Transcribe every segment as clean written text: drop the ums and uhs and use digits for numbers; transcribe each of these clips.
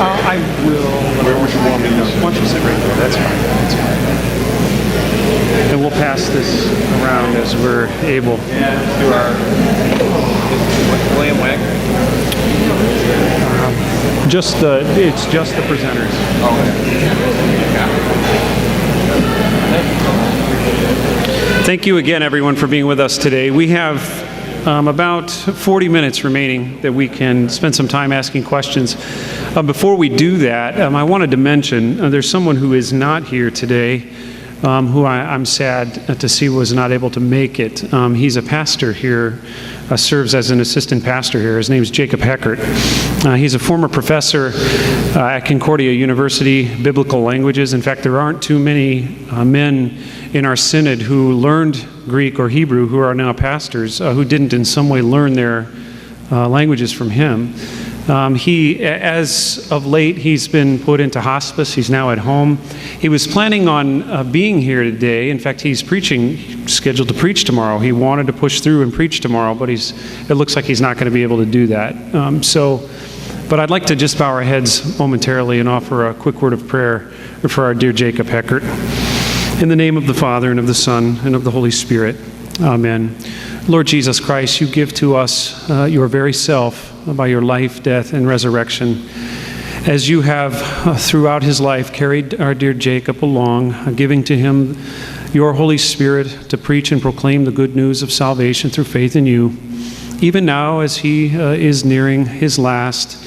I will. Where would you want me to go? Why don't you sit right there? That's fine. That's fine. And we'll pass this around as we're able. Yeah, do our glam whack. It's just the presenters. Thank you again, everyone, for being with us today. We have about 40 minutes remaining that we can spend some time asking questions. Before we do that, I wanted to mention there's someone who is not here today, who I'm sad to see was not able to make it. He's a pastor here, serves as an assistant pastor here. His name is Jacob Heckert. He's a former professor at Concordia University, biblical languages. In fact, there aren't too many men in our synod who learned Greek or Hebrew who are now pastors who didn't in some way learn their languages from him. As of late, he's been put into hospice. He's now at home. He was planning on being here today. In fact, he's scheduled to preach tomorrow. He wanted to push through and preach tomorrow, but it looks like he's not going to be able to do that. But I'd like to just bow our heads momentarily and offer a quick word of prayer for our dear Jacob Heckert. In the name of the Father, and of the Son, and of the Holy Spirit. Amen. Lord Jesus Christ, you give to us your very self by your life, death, and resurrection. As you have, throughout his life, carried our dear Jacob along, giving to him your Holy Spirit to preach and proclaim the good news of salvation through faith in you. Even now, as he is nearing his last,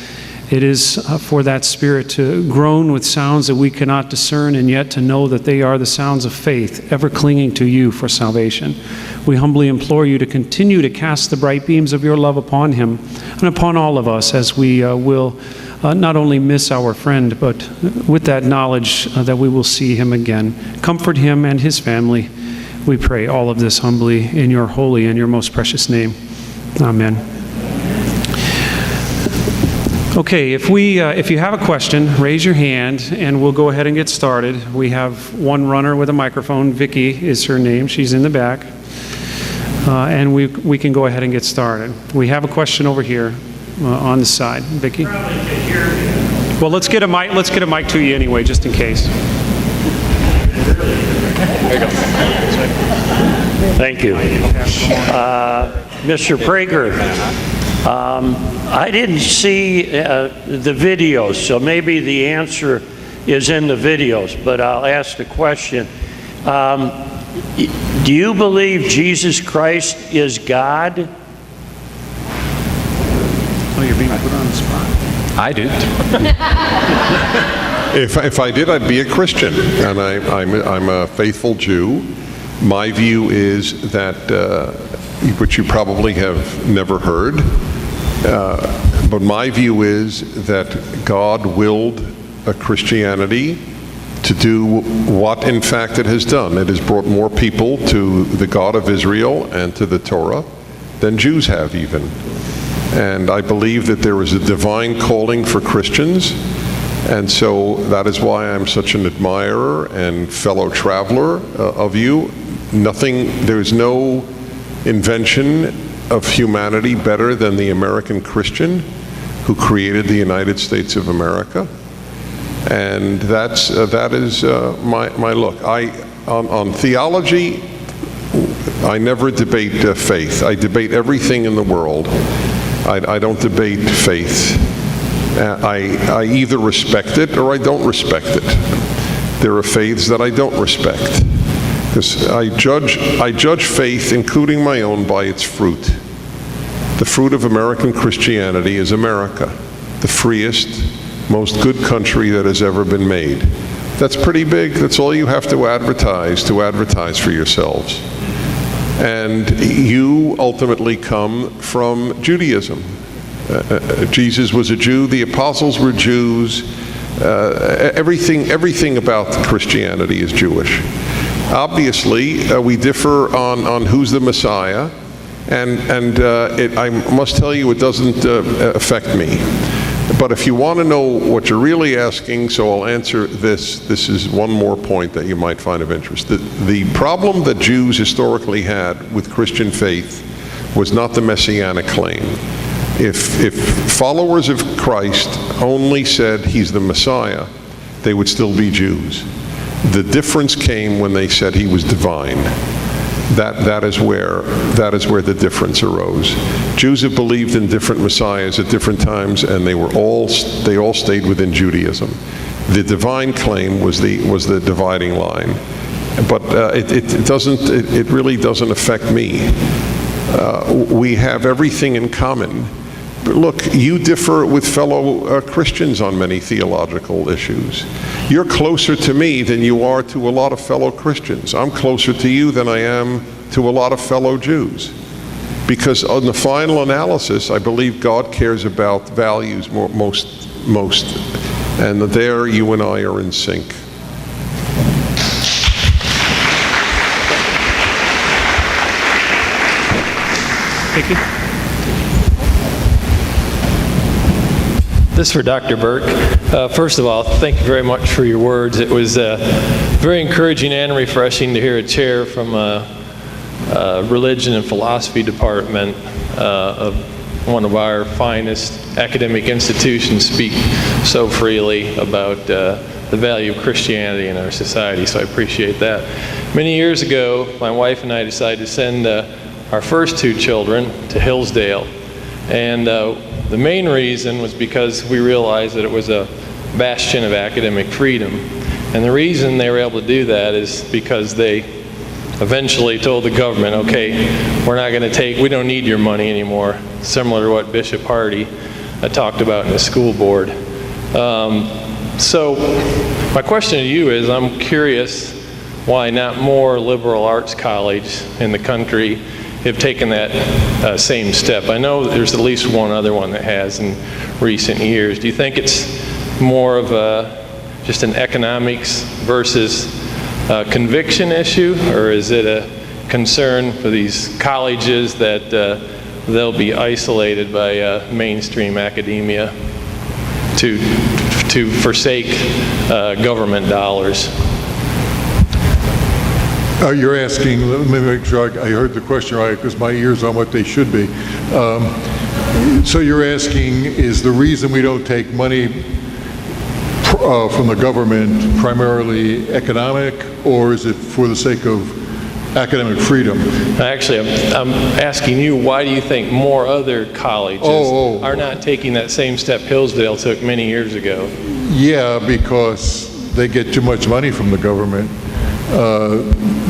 it is for that Spirit to groan with sounds that we cannot discern, and yet to know that they are the sounds of faith, ever clinging to you for salvation. We humbly implore you to continue to cast the bright beams of your love upon him and upon all of us, as we will not only miss our friend, but with that knowledge that we will see him again. Comfort him and his family. We pray all of this humbly in your holy and your most precious name. Amen. Okay, if you have a question, raise your hand and we'll go ahead and get started. We have one runner with a microphone. Vicky is her name. She's in the back. And we can go ahead and get started. We have a question over here on the side. Vicky? Well, let's get a mic. Let's get a mic to you anyway, just in case. There you go. Thank you. Mr. Prager, I didn't see the videos, so maybe the answer is in the videos, but I'll ask the question. Do you believe Jesus Christ is God? Oh, you're being put on the spot. I do. If I did, I'd be a Christian, and I'm a faithful Jew. My view is that, which you probably have never heard, but my view is that God willed Christianity to do what in fact it has done. It has brought more people to the God of Israel and to the Torah than Jews have even. And I believe that there is a divine calling for Christians, and so that is why I'm such an admirer and fellow traveler of you. There is no invention of humanity better than the American Christian who created the United States of America. And that is my look. On theology, I never debate faith. I debate everything in the world. I don't debate faith. I either respect it or I don't respect it. There are faiths that I don't respect. Because I judge faith, including my own, by its fruit. The fruit of American Christianity is America, the freest, most good country that has ever been made. That's pretty big. That's all you have to advertise for yourselves. And you ultimately come from Judaism. Jesus was a Jew. The apostles were Jews. Everything about Christianity is Jewish. Obviously, we differ on who's the Messiah, I must tell you, it doesn't affect me. But if you want to know what you're really asking, so I'll answer this. This is one more point that you might find of interest. The problem that Jews historically had with Christian faith was not the messianic claim. If followers of Christ only said he's the Messiah, they would still be Jews. The difference came when they said he was divine. That is where the difference arose. Jews have believed in different messiahs at different times, and they all stayed within Judaism. The divine claim was the dividing line, but it really doesn't affect me. We have everything in common. But look, you differ with fellow Christians on many theological issues. You're closer to me than you are to a lot of fellow Christians. I'm closer to you than I am to a lot of fellow Jews. Because on the final analysis, I believe God cares about values most. And there you and I are in sync. Thank you. This is for Dr. Burke. First of all, thank you very much for your words. It was very encouraging and refreshing to hear a chair from a religion and philosophy department of one of our finest academic institutions speak so freely about the value of Christianity in our society, so I appreciate that. Many years ago, my wife and I decided to send our first two children to Hillsdale, and the main reason was because we realized that it was a bastion of academic freedom. And the reason they were able to do that is because they eventually told the government, okay, we don't need your money anymore, similar to what Bishop Hardy talked about in the school board. So my question to you is, I'm curious why not more liberal arts colleges in the country have taken that same step. I know there's at least one other one that has in recent years. Do you think it's more of just an economics versus conviction issue, or is it a concern for these colleges that they'll be isolated by mainstream academia to forsake government dollars? You're asking, let me make sure I heard the question right, because my ears on what they should be. So you're asking, is the reason we don't take money from the government primarily economic, or is it for the sake of academic freedom? Actually, I'm asking you, why do you think more other colleges are not taking that same step Hillsdale took many years ago? Yeah, because they get too much money from the government.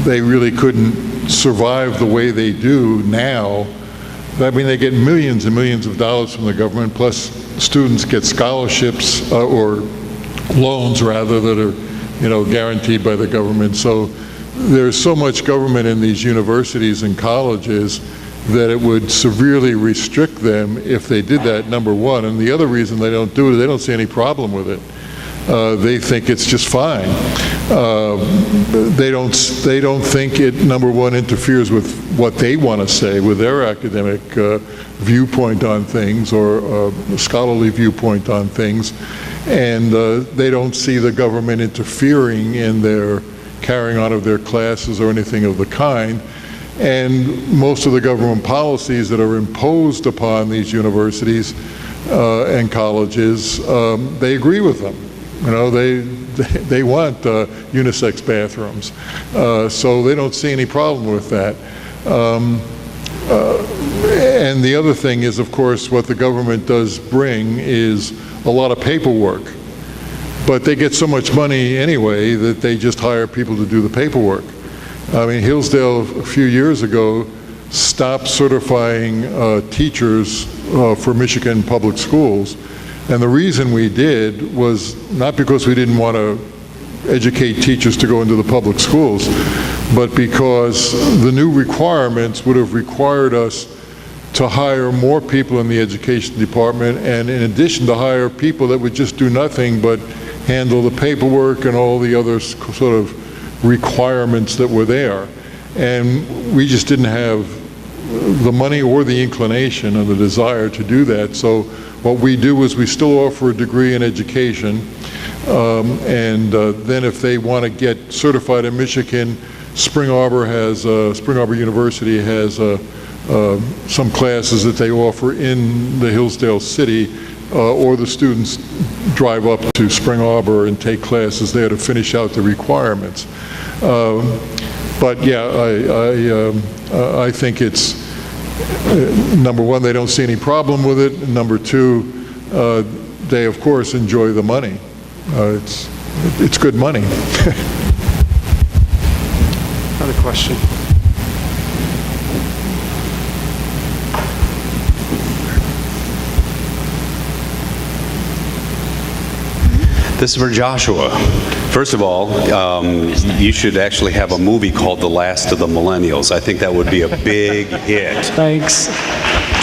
They really couldn't survive the way they do now. I mean, they get millions and millions of dollars from the government, plus students get scholarships or loans rather that are, guaranteed by the government. So there's so much government in these universities and colleges that it would severely restrict them if they did that, number one. And the other reason they don't do it is they don't see any problem with it. They think it's just fine. They don't think it, number one, interferes with what they want to say, with their academic viewpoint on things, or scholarly viewpoint on things, and they don't see the government interfering in their carrying on of their classes or anything of the kind. And most of the government policies that are imposed upon these universities and colleges, they agree with them. They want unisex bathrooms, so they don't see any problem with that. And the other thing is, of course, what the government does bring is a lot of paperwork. But they get so much money anyway that they just hire people to do the paperwork. I mean, Hillsdale a few years ago stopped certifying teachers for Michigan public schools. And the reason we did was not because we didn't want to educate teachers to go into the public schools, but because the new requirements would have required us to hire more people in the education department, and in addition to hire people that would just do nothing but handle the paperwork and all the other sort of requirements that were there. And we just didn't have the money or the inclination or the desire to do that. So what we do is we still offer a degree in education, and then if they want to get certified in Michigan, Spring Arbor University has some classes that they offer in the Hillsdale city, or the students drive up to Spring Arbor and take classes there to finish out the requirements. But yeah, I think it's, number one, they don't see any problem with it, and number two, they of course enjoy the money. It's good money. Another question. This is for Joshua. First of all, you should actually have a movie called The Last of the Millennials. I think that would be a big hit. Thanks.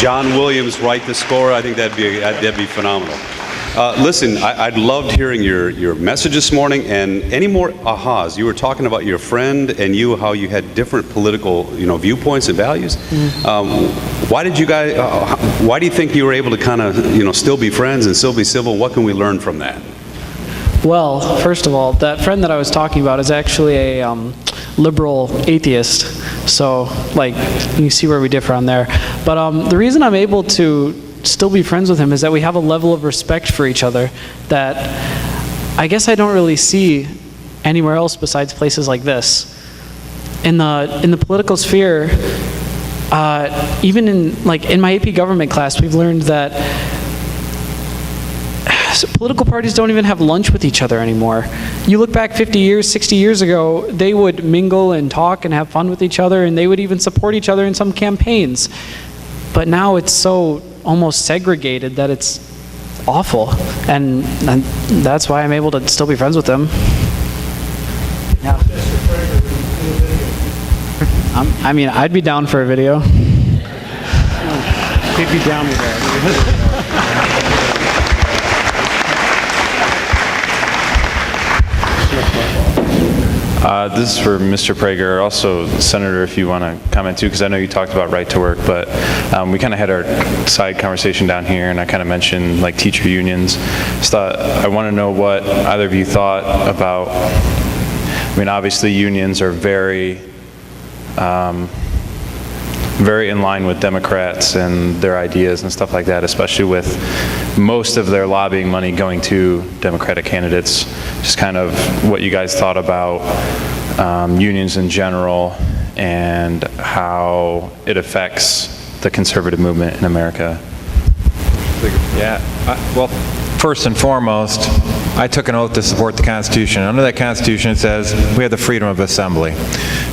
John Williams write the score. I think that'd be phenomenal. Listen, I loved hearing your message this morning, and any more ahas. You were talking about your friend and you, how you had different political, viewpoints and values. Why did you guys? Why do you think you were able to kind of, still be friends and still be civil? What can we learn from that? Well, first of all, that friend that I was talking about is actually a liberal atheist. So, you see where we differ on there. But the reason I'm able to still be friends with him is that we have a level of respect for each other that I guess I don't really see anywhere else besides places like this. In the political sphere, even in my AP government class, we've learned that political parties don't even have lunch with each other anymore. You look back 50 years, 60 years ago, they would mingle and talk and have fun with each other, and they would even support each other in some campaigns. But now it's so almost segregated that it's awful, and that's why I'm able to still be friends with them. Yeah. I mean, I'd be down for a video. He'd be down with that. This is for Mr. Prager. Also, Senator, if you want to comment too, because I know you talked about right to work, but we kind of had our side conversation down here, and I kind of mentioned teacher unions. I want to know what either of you thought about. I mean, obviously unions are very in line with Democrats and their ideas and stuff like that, especially with most of their lobbying money going to Democratic candidates. Just kind of what you guys thought about unions in general and how it affects the conservative movement in America. Yeah, well, first and foremost, I took an oath to support the Constitution. Under that Constitution, it says we have the freedom of assembly.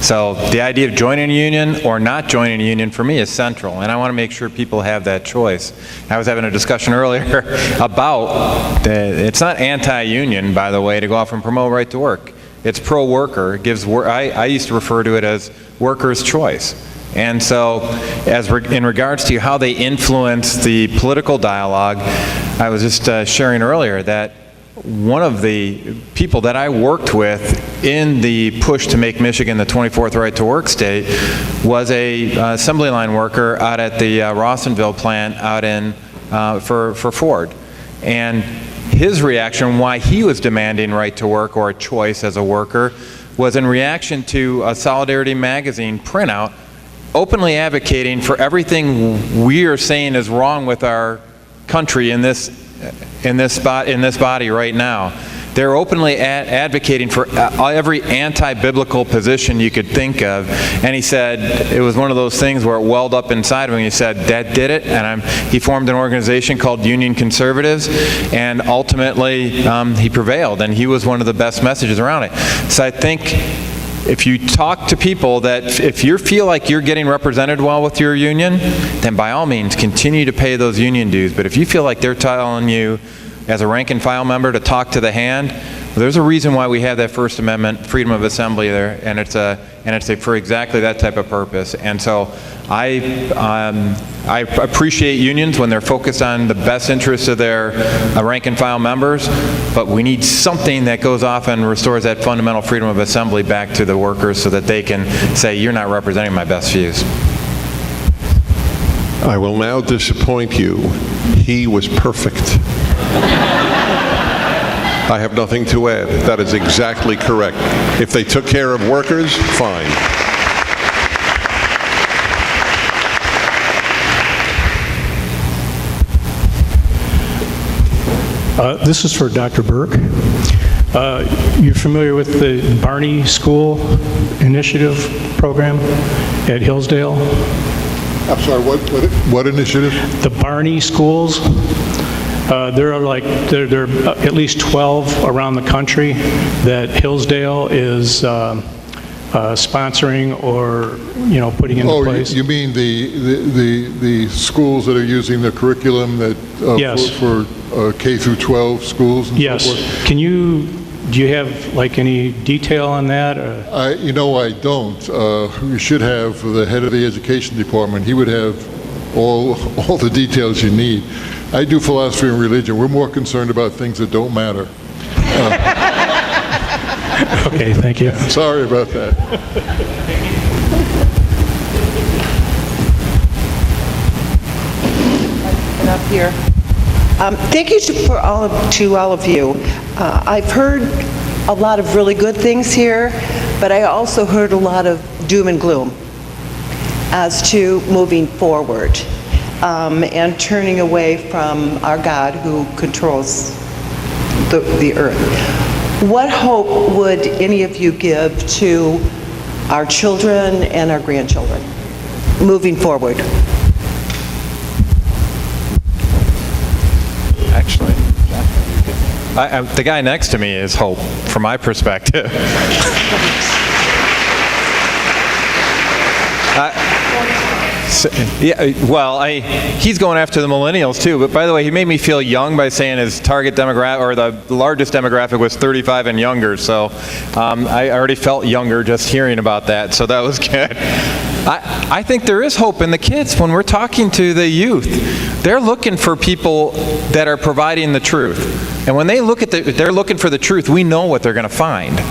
So the idea of joining a union or not joining a union for me is central, and I want to make sure people have that choice. I was having a discussion earlier about, it's not anti-union, by the way, to go off and promote right to work. It's pro-worker. It gives I used to refer to it as workers' choice. And so, in regards to how they influence the political dialogue, I was just sharing earlier that one of the people that I worked with in the push to make Michigan the 24th right to work state was a assembly line worker out at the Rawsonville plant out in for Ford. And his reaction, why he was demanding right to work or a choice as a worker, was in reaction to a Solidarity magazine printout openly advocating for everything we are saying is wrong with our country in this body right now. They're openly advocating for every anti-biblical position you could think of. And he said it was one of those things where it welled up inside of him. He said, "That did it." And he formed an organization called Union Conservatives, and ultimately he prevailed. And he was one of the best messages around it. So I think if you talk to people that if you feel like you're getting represented well with your union, then by all means continue to pay those union dues. But if you feel like they're telling you as a rank and file member to talk to the hand, well, there's a reason why we have that First Amendment freedom of assembly there, and it's for exactly that type of purpose. And so I appreciate unions when they're focused on the best interests of their rank and file members, but we need something that goes off and restores that fundamental freedom of assembly back to the workers so that they can say, "You're not representing my best views." I will now disappoint you. He was perfect. I have nothing to add. That is exactly correct. If they took care of workers, fine. This is for Dr. Burke. You're familiar with the Barney School Initiative program at Hillsdale? I'm sorry, what initiative? The Barney schools. There are at least 12 around the country that Hillsdale is sponsoring or putting into place. You mean the schools that are using the curriculum that Yes. for K through 12 schools and Yes. so forth? Do you have any detail on that? I don't. You should have the head of the education department. He would have all the details you need. I do philosophy and religion. We're more concerned about things that don't matter. Okay, thank you. Sorry about that. Up here. Thank you to all of you. I've heard a lot of really good things here, but I also heard a lot of doom and gloom as to moving forward and turning away from our God who controls the earth. What hope would any of you give to our children and our grandchildren moving forward? Actually, the guy next to me is hope, from my perspective. He's going after the millennials too, but by the way, he made me feel young by saying his target demographic, or the largest demographic, was 35 and younger, so I already felt younger just hearing about that, so that was good. I think there is hope in the kids. When we're talking to the youth, they're looking for people that are providing the truth. And when they look at they're looking for the truth, we know what they're going to find.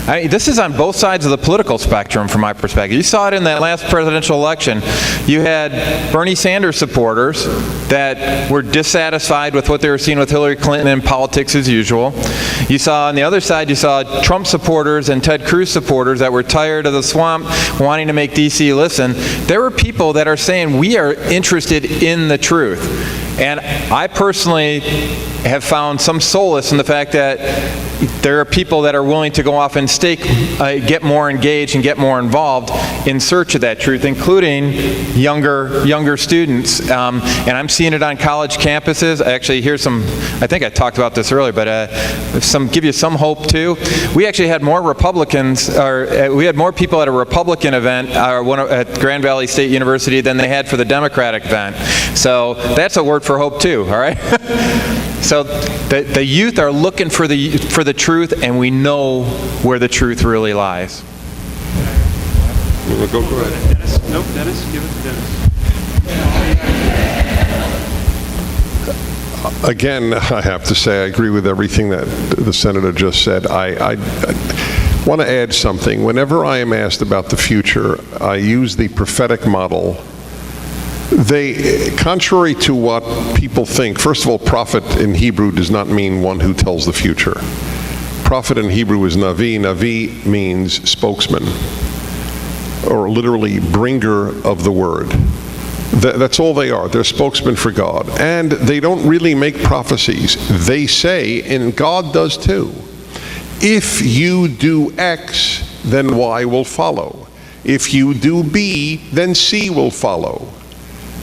This is on both sides of the political spectrum from my perspective. You saw it in that last presidential election. You had Bernie Sanders supporters that were dissatisfied with what they were seeing with Hillary Clinton in politics as usual. You saw on the other side, you saw Trump supporters and Ted Cruz supporters that were tired of the swamp, wanting to make D.C. listen. There were people that are saying, we are interested in the truth. And I personally have found some solace in the fact that there are people that are willing to go off and get more engaged and get more involved in search of that truth, including younger students. And I'm seeing it on college campuses. Actually, here's I think I talked about this earlier, but give you some hope too. We actually had more Republicans, we had more people at a Republican event at Grand Valley State University than they had for the Democratic event. So that's a word for hope too, all right? So the youth are looking for the truth, and we know where the truth really lies. Go ahead. Dennis? Nope, Dennis. Give it to Dennis. Again, I have to say I agree with everything that the Senator just said. I want to add something. Whenever I am asked about the future, I use the prophetic model. Contrary to what people think, first of all, prophet in Hebrew does not mean one who tells the future. Prophet in Hebrew is Navi. Navi means spokesman, or literally bringer of the word. That's all they are. They're spokesmen for God. And they don't really make prophecies. They say, and God does too, if you do X, then Y will follow. If you do B, then C will follow.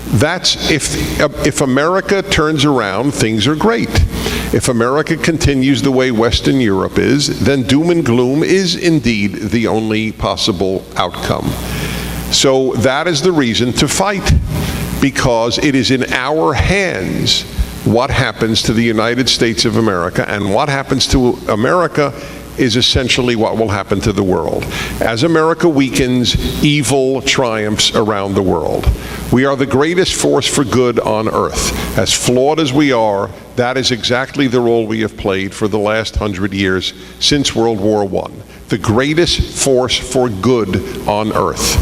That's if America turns around, things are great. If America continues the way Western Europe is, then doom and gloom is indeed the only possible outcome. So that is the reason to fight, because it is in our hands what happens to the United States of America, and what happens to America is essentially what will happen to the world. As America weakens, evil triumphs around the world. We are the greatest force for good on earth. As flawed as we are, that is exactly the role we have played for the last 100 years since World War I. The greatest force for good on earth.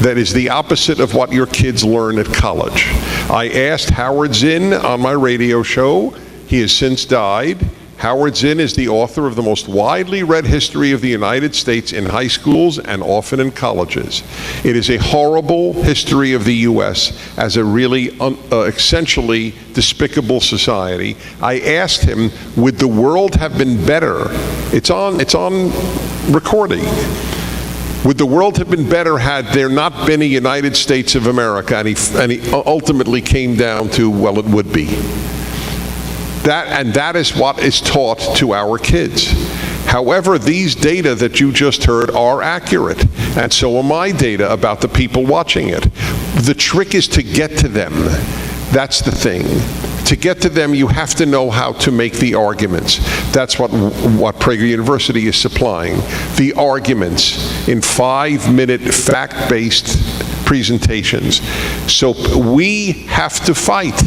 that is the opposite of what your kids learn at college. I asked Howard Zinn on my radio show. He has since died. Howard Zinn is the author of the most widely read history of the United States in high schools and often in colleges. It is a horrible history of the U.S. as a really essentially despicable society. I asked him, would the world have been better? It's on recording. Would the world have been better had there not been a United States of America? And he ultimately came down to, well, it would be. That is what is taught to our kids. However, these data that you just heard are accurate, and so are my data about the people watching it. The trick is to get to them. That's the thing. To get to them, you have to know how to make the arguments. That's what Prager University is supplying. The arguments in 5-minute fact-based presentations. So we have to fight.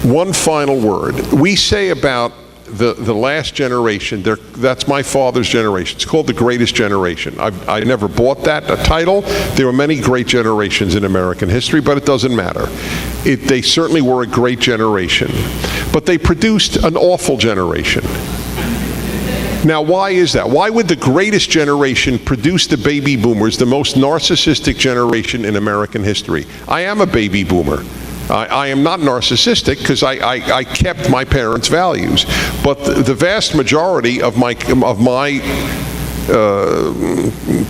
One final word. We say about the last generation, that's my father's generation. It's called the greatest generation. I never bought that title. There were many great generations in American history, but it doesn't matter. They certainly were a great generation. But they produced an awful generation. Now, why is that? Why would the greatest generation produce the baby boomers, the most narcissistic generation in American history? I am a baby boomer. I am not narcissistic because I kept my parents' values, but the vast majority of my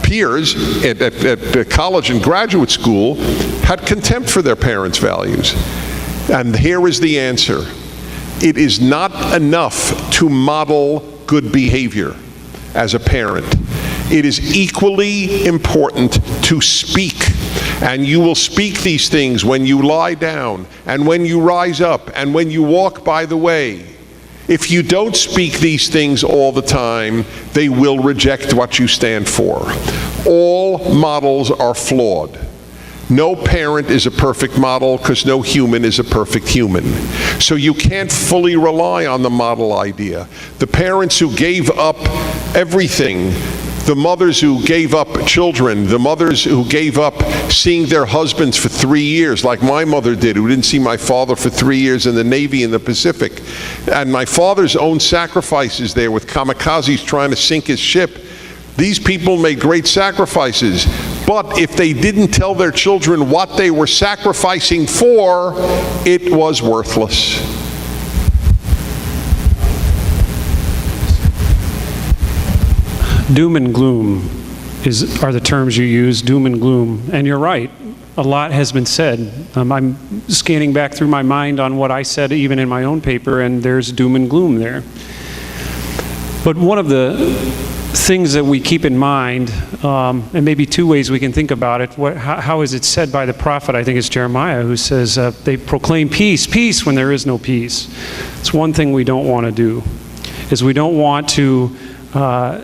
peers at college and graduate school had contempt for their parents' values. And here is the answer. It is not enough to model good behavior as a parent. It is equally important to speak. And you will speak these things when you lie down, and when you rise up, and when you walk by the way. If you don't speak these things all the time, they will reject what you stand for. All models are flawed. No parent is a perfect model because no human is a perfect human. So you can't fully rely on the model idea. The parents who gave up everything, the mothers who gave up children, the mothers who gave up seeing their husbands for 3 years, like my mother did, who didn't see my father for 3 years in the Navy in the Pacific. And my father's own sacrifices there with kamikazes trying to sink his ship. These people made great sacrifices. But if they didn't tell their children what they were sacrificing for, it was worthless. Doom and gloom are the terms you use, doom and gloom. And you're right, a lot has been said. I'm scanning back through my mind on what I said even in my own paper, and there's doom and gloom there. But one of the things that we keep in mind, and maybe two ways we can think about it, how is it said by the prophet? I think it's Jeremiah who says they proclaim peace, peace when there is no peace. It's one thing we don't want to do, is we don't want to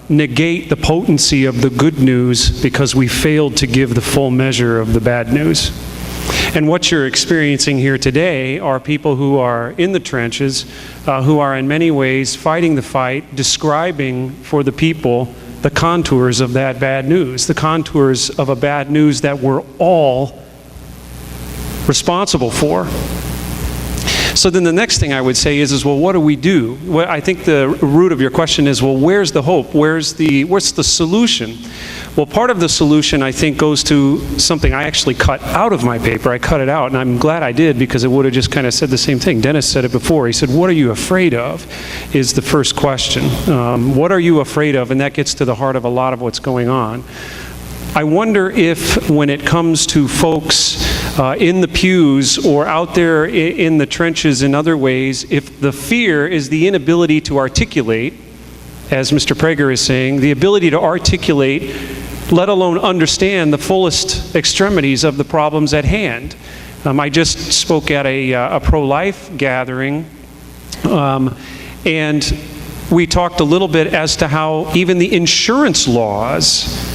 negate the potency of the good news because we failed to give the full measure of the bad news. And what you're experiencing here today are people who are in the trenches, who are in many ways fighting the fight, describing for the people the contours of that bad news, the contours of a bad news that we're all responsible for. So then the next thing I would say is well, what do we do? Well, I think the root of your question is, well, where's the hope? What's the solution? Well, part of the solution, I think, goes to something I actually cut out of my paper. I cut it out, and I'm glad I did, because it would have just kind of said the same thing. Dennis said it before. He said, what are you afraid of, is the first question. What are you afraid of? And that gets to the heart of a lot of what's going on. I wonder if, when it comes to folks in the pews or out there in the trenches in other ways, if the fear is the inability to articulate, as Mr. Prager is saying, the ability to articulate, let alone understand the fullest extremities of the problems at hand. I just spoke at a pro-life gathering, and we talked a little bit as to how even the insurance laws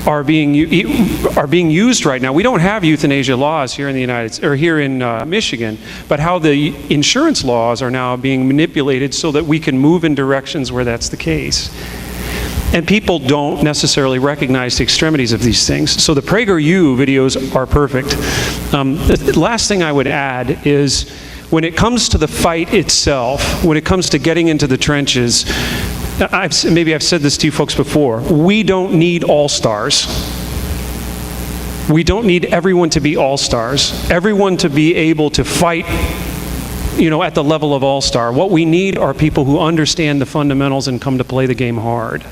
are being used right now. We don't have euthanasia laws here in the Michigan, but how the insurance laws are now being manipulated so that we can move in directions where that's the case. And people don't necessarily recognize the extremities of these things. So the PragerU videos are perfect. The last thing I would add is, when it comes to the fight itself, when it comes to getting into the trenches, maybe I've said this to you folks before, we don't need all-stars. We don't need everyone to be all-stars, everyone to be able to fight, at the level of all-star. What we need are people who understand the fundamentals and come to play the game hard.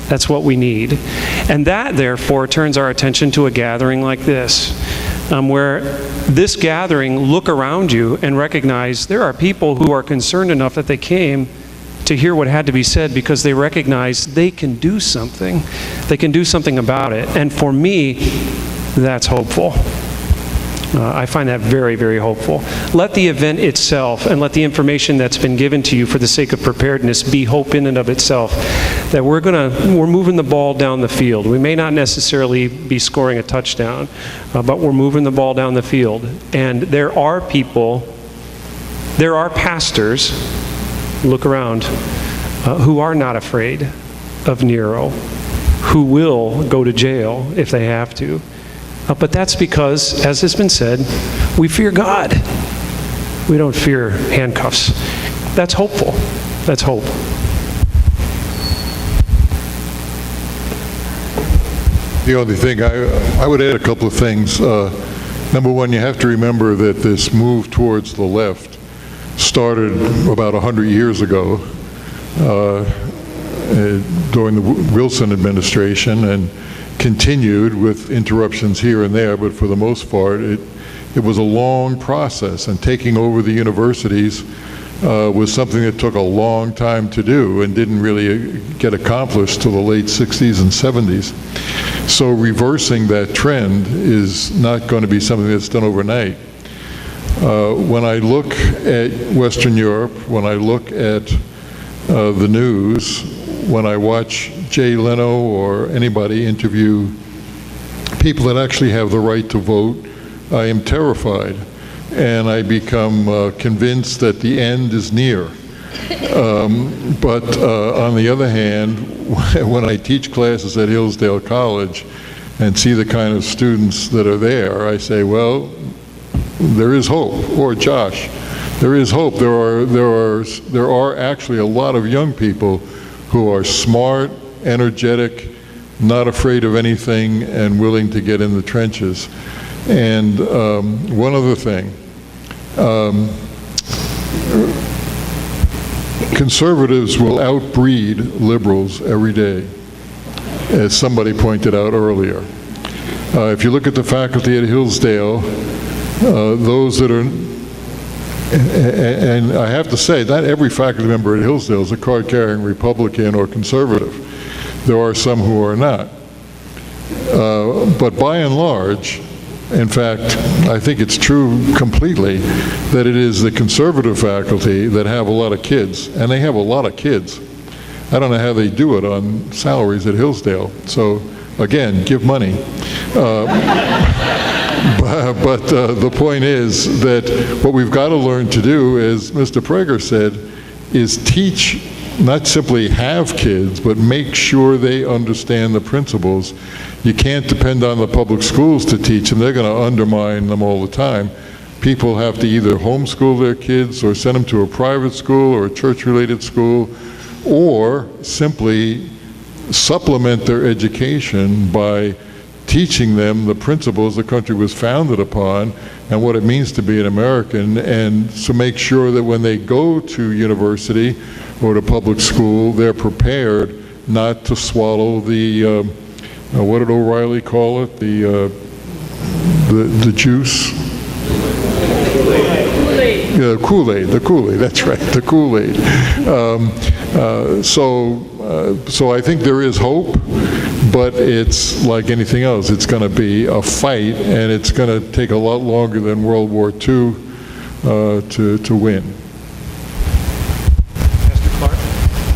That's what we need. And that, therefore, turns our attention to a gathering like this, where this gathering, look around you and recognize there are people who are concerned enough that they came to hear what had to be said because they recognize they can do something. They can do something about it. And for me, that's hopeful. I find that very, very hopeful. Let the event itself and let the information that's been given to you for the sake of preparedness be hope in and of itself, that we're moving the ball down the field. We may not necessarily be scoring a touchdown, but we're moving the ball down the field. And there are people, there are pastors, look around, who are not afraid of Nero, who will go to jail if they have to. But that's because, as has been said, we fear God. We don't fear handcuffs. That's hopeful. That's hope. The only thing, I would add a couple of things. Number one, you have to remember that this move towards the left started about 100 years ago during the Wilson administration, and continued with interruptions here and there, but for the most part, it was a long process, and taking over the universities was something that took a long time to do and didn't really get accomplished till the late 60s and 70s. So reversing that trend is not going to be something that's done overnight. When I look at Western Europe, when I look at the news, when I watch Jay Leno or anybody interview people that actually have the right to vote, I am terrified. And I become convinced that the end is near. But on the other hand, when I teach classes at Hillsdale College and see the kind of students that are there, I say, well, there is hope. Or Josh, there is hope. There are actually a lot of young people who are smart, energetic, not afraid of anything, and willing to get in the trenches. And one other thing, conservatives will outbreed liberals every day, as somebody pointed out earlier. If you look at the faculty at Hillsdale, those that are, and I have to say, not every faculty member at Hillsdale is a card-carrying Republican or conservative. There are some who are not. But by and large, in fact, I think it's true completely that it is the conservative faculty that have a lot of kids, and they have a lot of kids. I don't know how they do it on salaries at Hillsdale. So again, give money. But the point is that what we've got to learn to do, as Mr. Prager said, is teach, not simply have kids, but make sure they understand the principles. You can't depend on the public schools to teach them. They're going to undermine them all the time. People have to either homeschool their kids or send them to a private school or a church-related school, or simply supplement their education by teaching them the principles the country was founded upon and what it means to be an American, and to make sure that when they go to university or to public school, they're prepared not to swallow the, what did O'Reilly call it? The juice? Yeah, Kool-Aid, the Kool-Aid, that's right, the Kool-Aid. So I think there is hope, but it's like anything else. It's going to be a fight, and it's going to take a lot longer than World War II to win.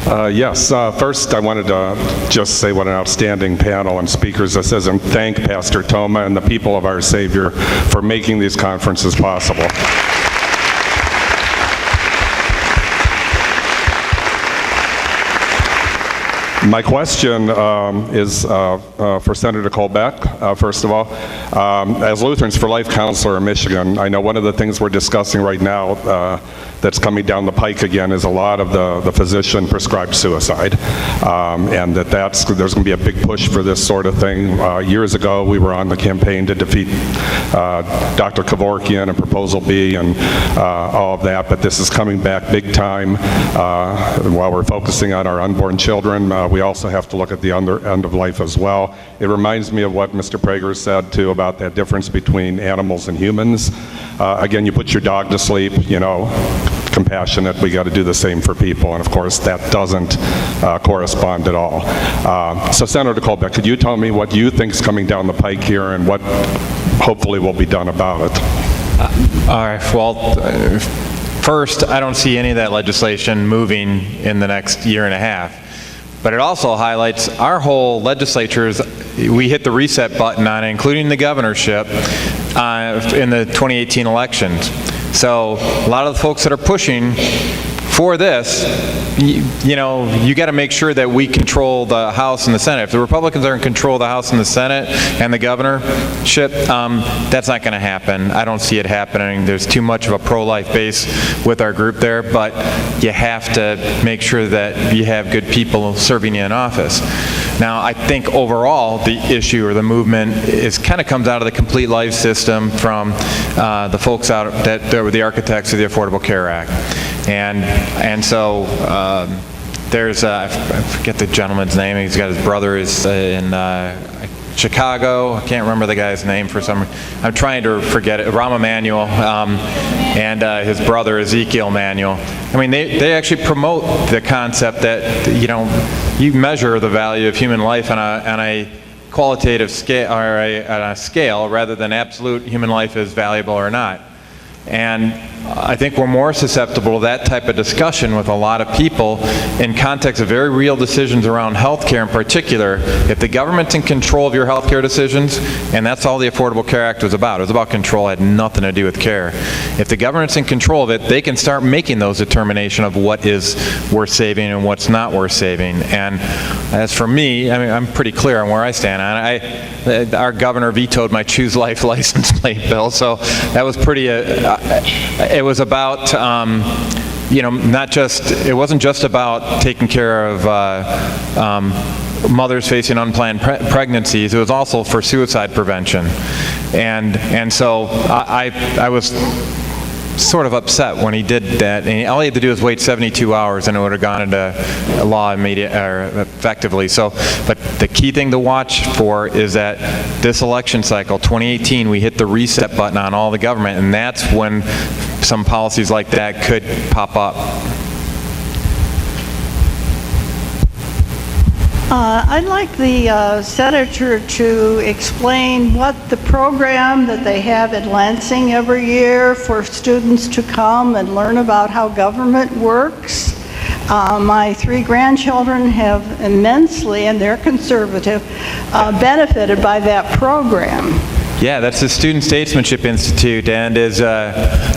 Yes, first I wanted to just say what an outstanding panel and speakers this is, and thank Pastor Thoma and the people of our Savior for making these conferences possible. My question is for Senator Colbeck, first of all. As Lutherans for Life counselor in Michigan, I know one of the things we're discussing right now that's coming down the pike again is a lot of the physician-prescribed suicide, and there's going to be a big push for this sort of thing. Years ago, we were on the campaign to defeat Dr. Kevorkian and Proposal B and all of that, but this is coming back big time. While we're focusing on our unborn children, we also have to look at the end of life as well. It reminds me of what Mr. Prager said, too, about that difference between animals and humans. Again, you put your dog to sleep, you know, compassionate, we got to do the same for people, and of course that doesn't correspond at all. So Senator Colbeck, could you tell me what you think is coming down the pike here and what hopefully will be done about it? All right, well, first, I don't see any of that legislation moving in the next year and a half. But it also highlights our whole legislatures. We hit the reset button on it, including the governorship, in the 2018 elections. So a lot of the folks that are pushing for this, you know, you got to make sure that we control the House and the Senate. If the Republicans are in control of the House and the Senate and the governorship, that's not going to happen. I don't see it happening. There's too much of a pro-life base with our group there, but you have to make sure that you have good people serving you in office. Now, I think overall the issue or the movement is kind of comes out of the complete life system from the folks out that were the architects of the Affordable Care Act. And so there's, I forget the gentleman's name, he's got his brother is in Chicago, I can't remember the guy's name for some, I'm trying to forget it, Rahm Emanuel, and his brother Ezekiel Emanuel. I mean, they actually promote the concept that, you know, you measure the value of human life on a qualitative scale, or on a scale, rather than absolute human life is valuable or not. And I think we're more susceptible to that type of discussion with a lot of people in context of very real decisions around health care in particular. If the government's in control of your health care decisions, and that's all the Affordable Care Act was about. It was about control, it had nothing to do with care. If the government's in control of it, they can start making those determinations of what is worth saving and what's not worth saving. And as for me, I mean, I'm pretty clear on where I stand on it. Our governor vetoed my Choose Life license plate bill, so that was pretty, it was about, you know, it wasn't just about taking care of mothers facing unplanned pregnancies, it was also for suicide prevention. And so I was sort of upset when he did that, and all he had to do was wait 72 hours and it would have gone into law effectively. So, but the key thing to watch for is that this election cycle, 2018, we hit the reset button on all the government, and that's when some policies like that could pop up. I'd like the senator to explain what the program that they have at Lansing every year for students to come and learn about how government works. My 3 grandchildren have immensely, and they're conservative, benefited by that program. Yeah, that's the Student Statesmanship Institute. And is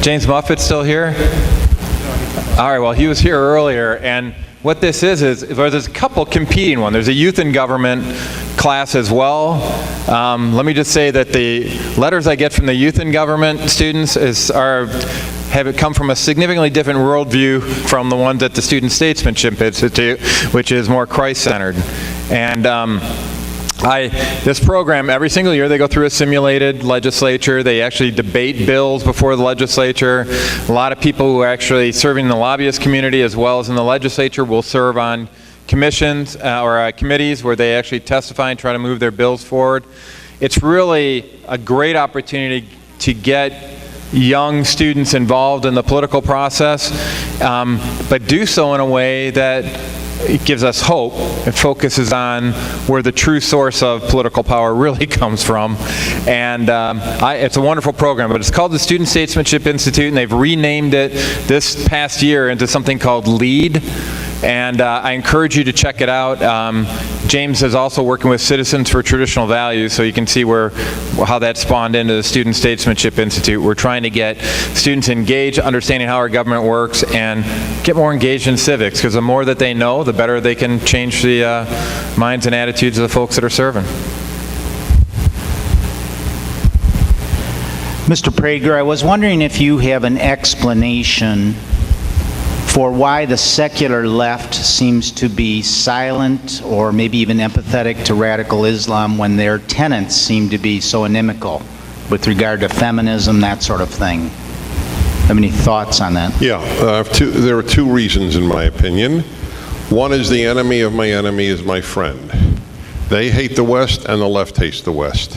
James Muffett still here? All right, well, he was here earlier. And what this is there's a couple competing ones. There's a youth in government class as well. Let me just say that the letters I get from the youth in government students have come from a significantly different worldview from the ones at the Student Statesmanship Institute, which is more Christ-centered. And this program, every single year they go through a simulated legislature. They actually debate bills before the legislature. A lot of people who are actually serving in the lobbyist community as well as in the legislature will serve on commissions or committees where they actually testify and try to move their bills forward. It's really a great opportunity to get young students involved in the political process, but do so in a way that it gives us hope. It focuses on where the true source of political power really comes from. And it's a wonderful program, but it's called the Student Statesmanship Institute, and they've renamed it this past year into something called LEAD. And I encourage you to check it out. James is also working with Citizens for Traditional Values, so you can see how that spawned into the Student Statesmanship Institute. We're trying to get students engaged, understanding how our government works, and get more engaged in civics, because the more that they know, the better they can change the minds and attitudes of the folks that are serving. Mr. Prager, I was wondering if you have an explanation for why the secular left seems to be silent or maybe even empathetic to radical Islam when their tenets seem to be so inimical with regard to feminism, that sort of thing. Have any thoughts on that? Yeah, there are two reasons in my opinion. One is the enemy of my enemy is my friend. They hate the West and the left hates the West.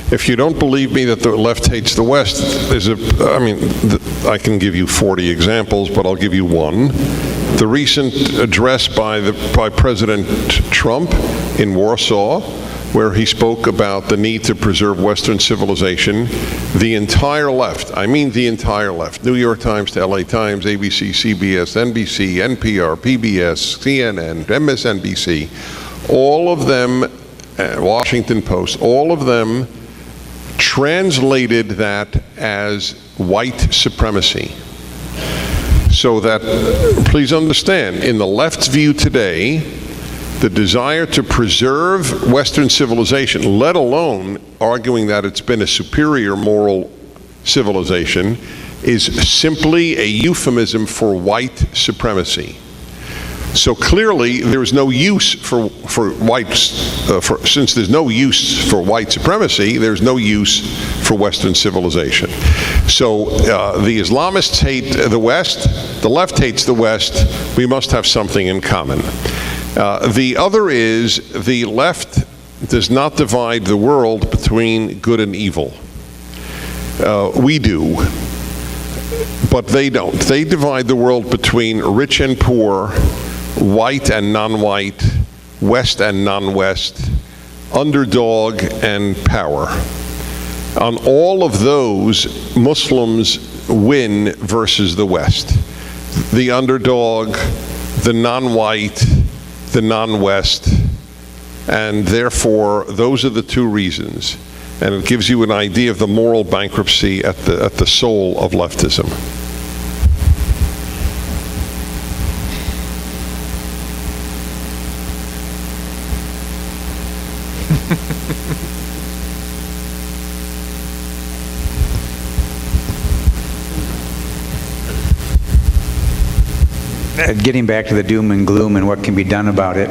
If you don't believe me that the left hates the West, I can give you 40 examples, but I'll give you one. The recent address by President Trump in Warsaw, where he spoke about the need to preserve Western civilization, the entire left, I mean the entire left, New York Times to LA Times, ABC, CBS, NBC, NPR, PBS, CNN, MSNBC, all of them, Washington Post, all of them translated that as white supremacy. So that, please understand, in the left's view today, the desire to preserve Western civilization, let alone arguing that it's been a superior moral civilization, is simply a euphemism for white supremacy. So clearly, there's no use for since there's no use for white supremacy, there's no use for Western civilization. So the Islamists hate the West, the left hates the West, we must have something in common. The other is the left does not divide the world between good and evil. We do, but they don't. They divide the world between rich and poor, white and non-white, West and non-West, underdog and power. On all of those, Muslims win versus the West. The underdog, the non-white, the non-West, and therefore those are the two reasons. And it gives you an idea of the moral bankruptcy at the soul of leftism. Getting back to the doom and gloom and what can be done about it,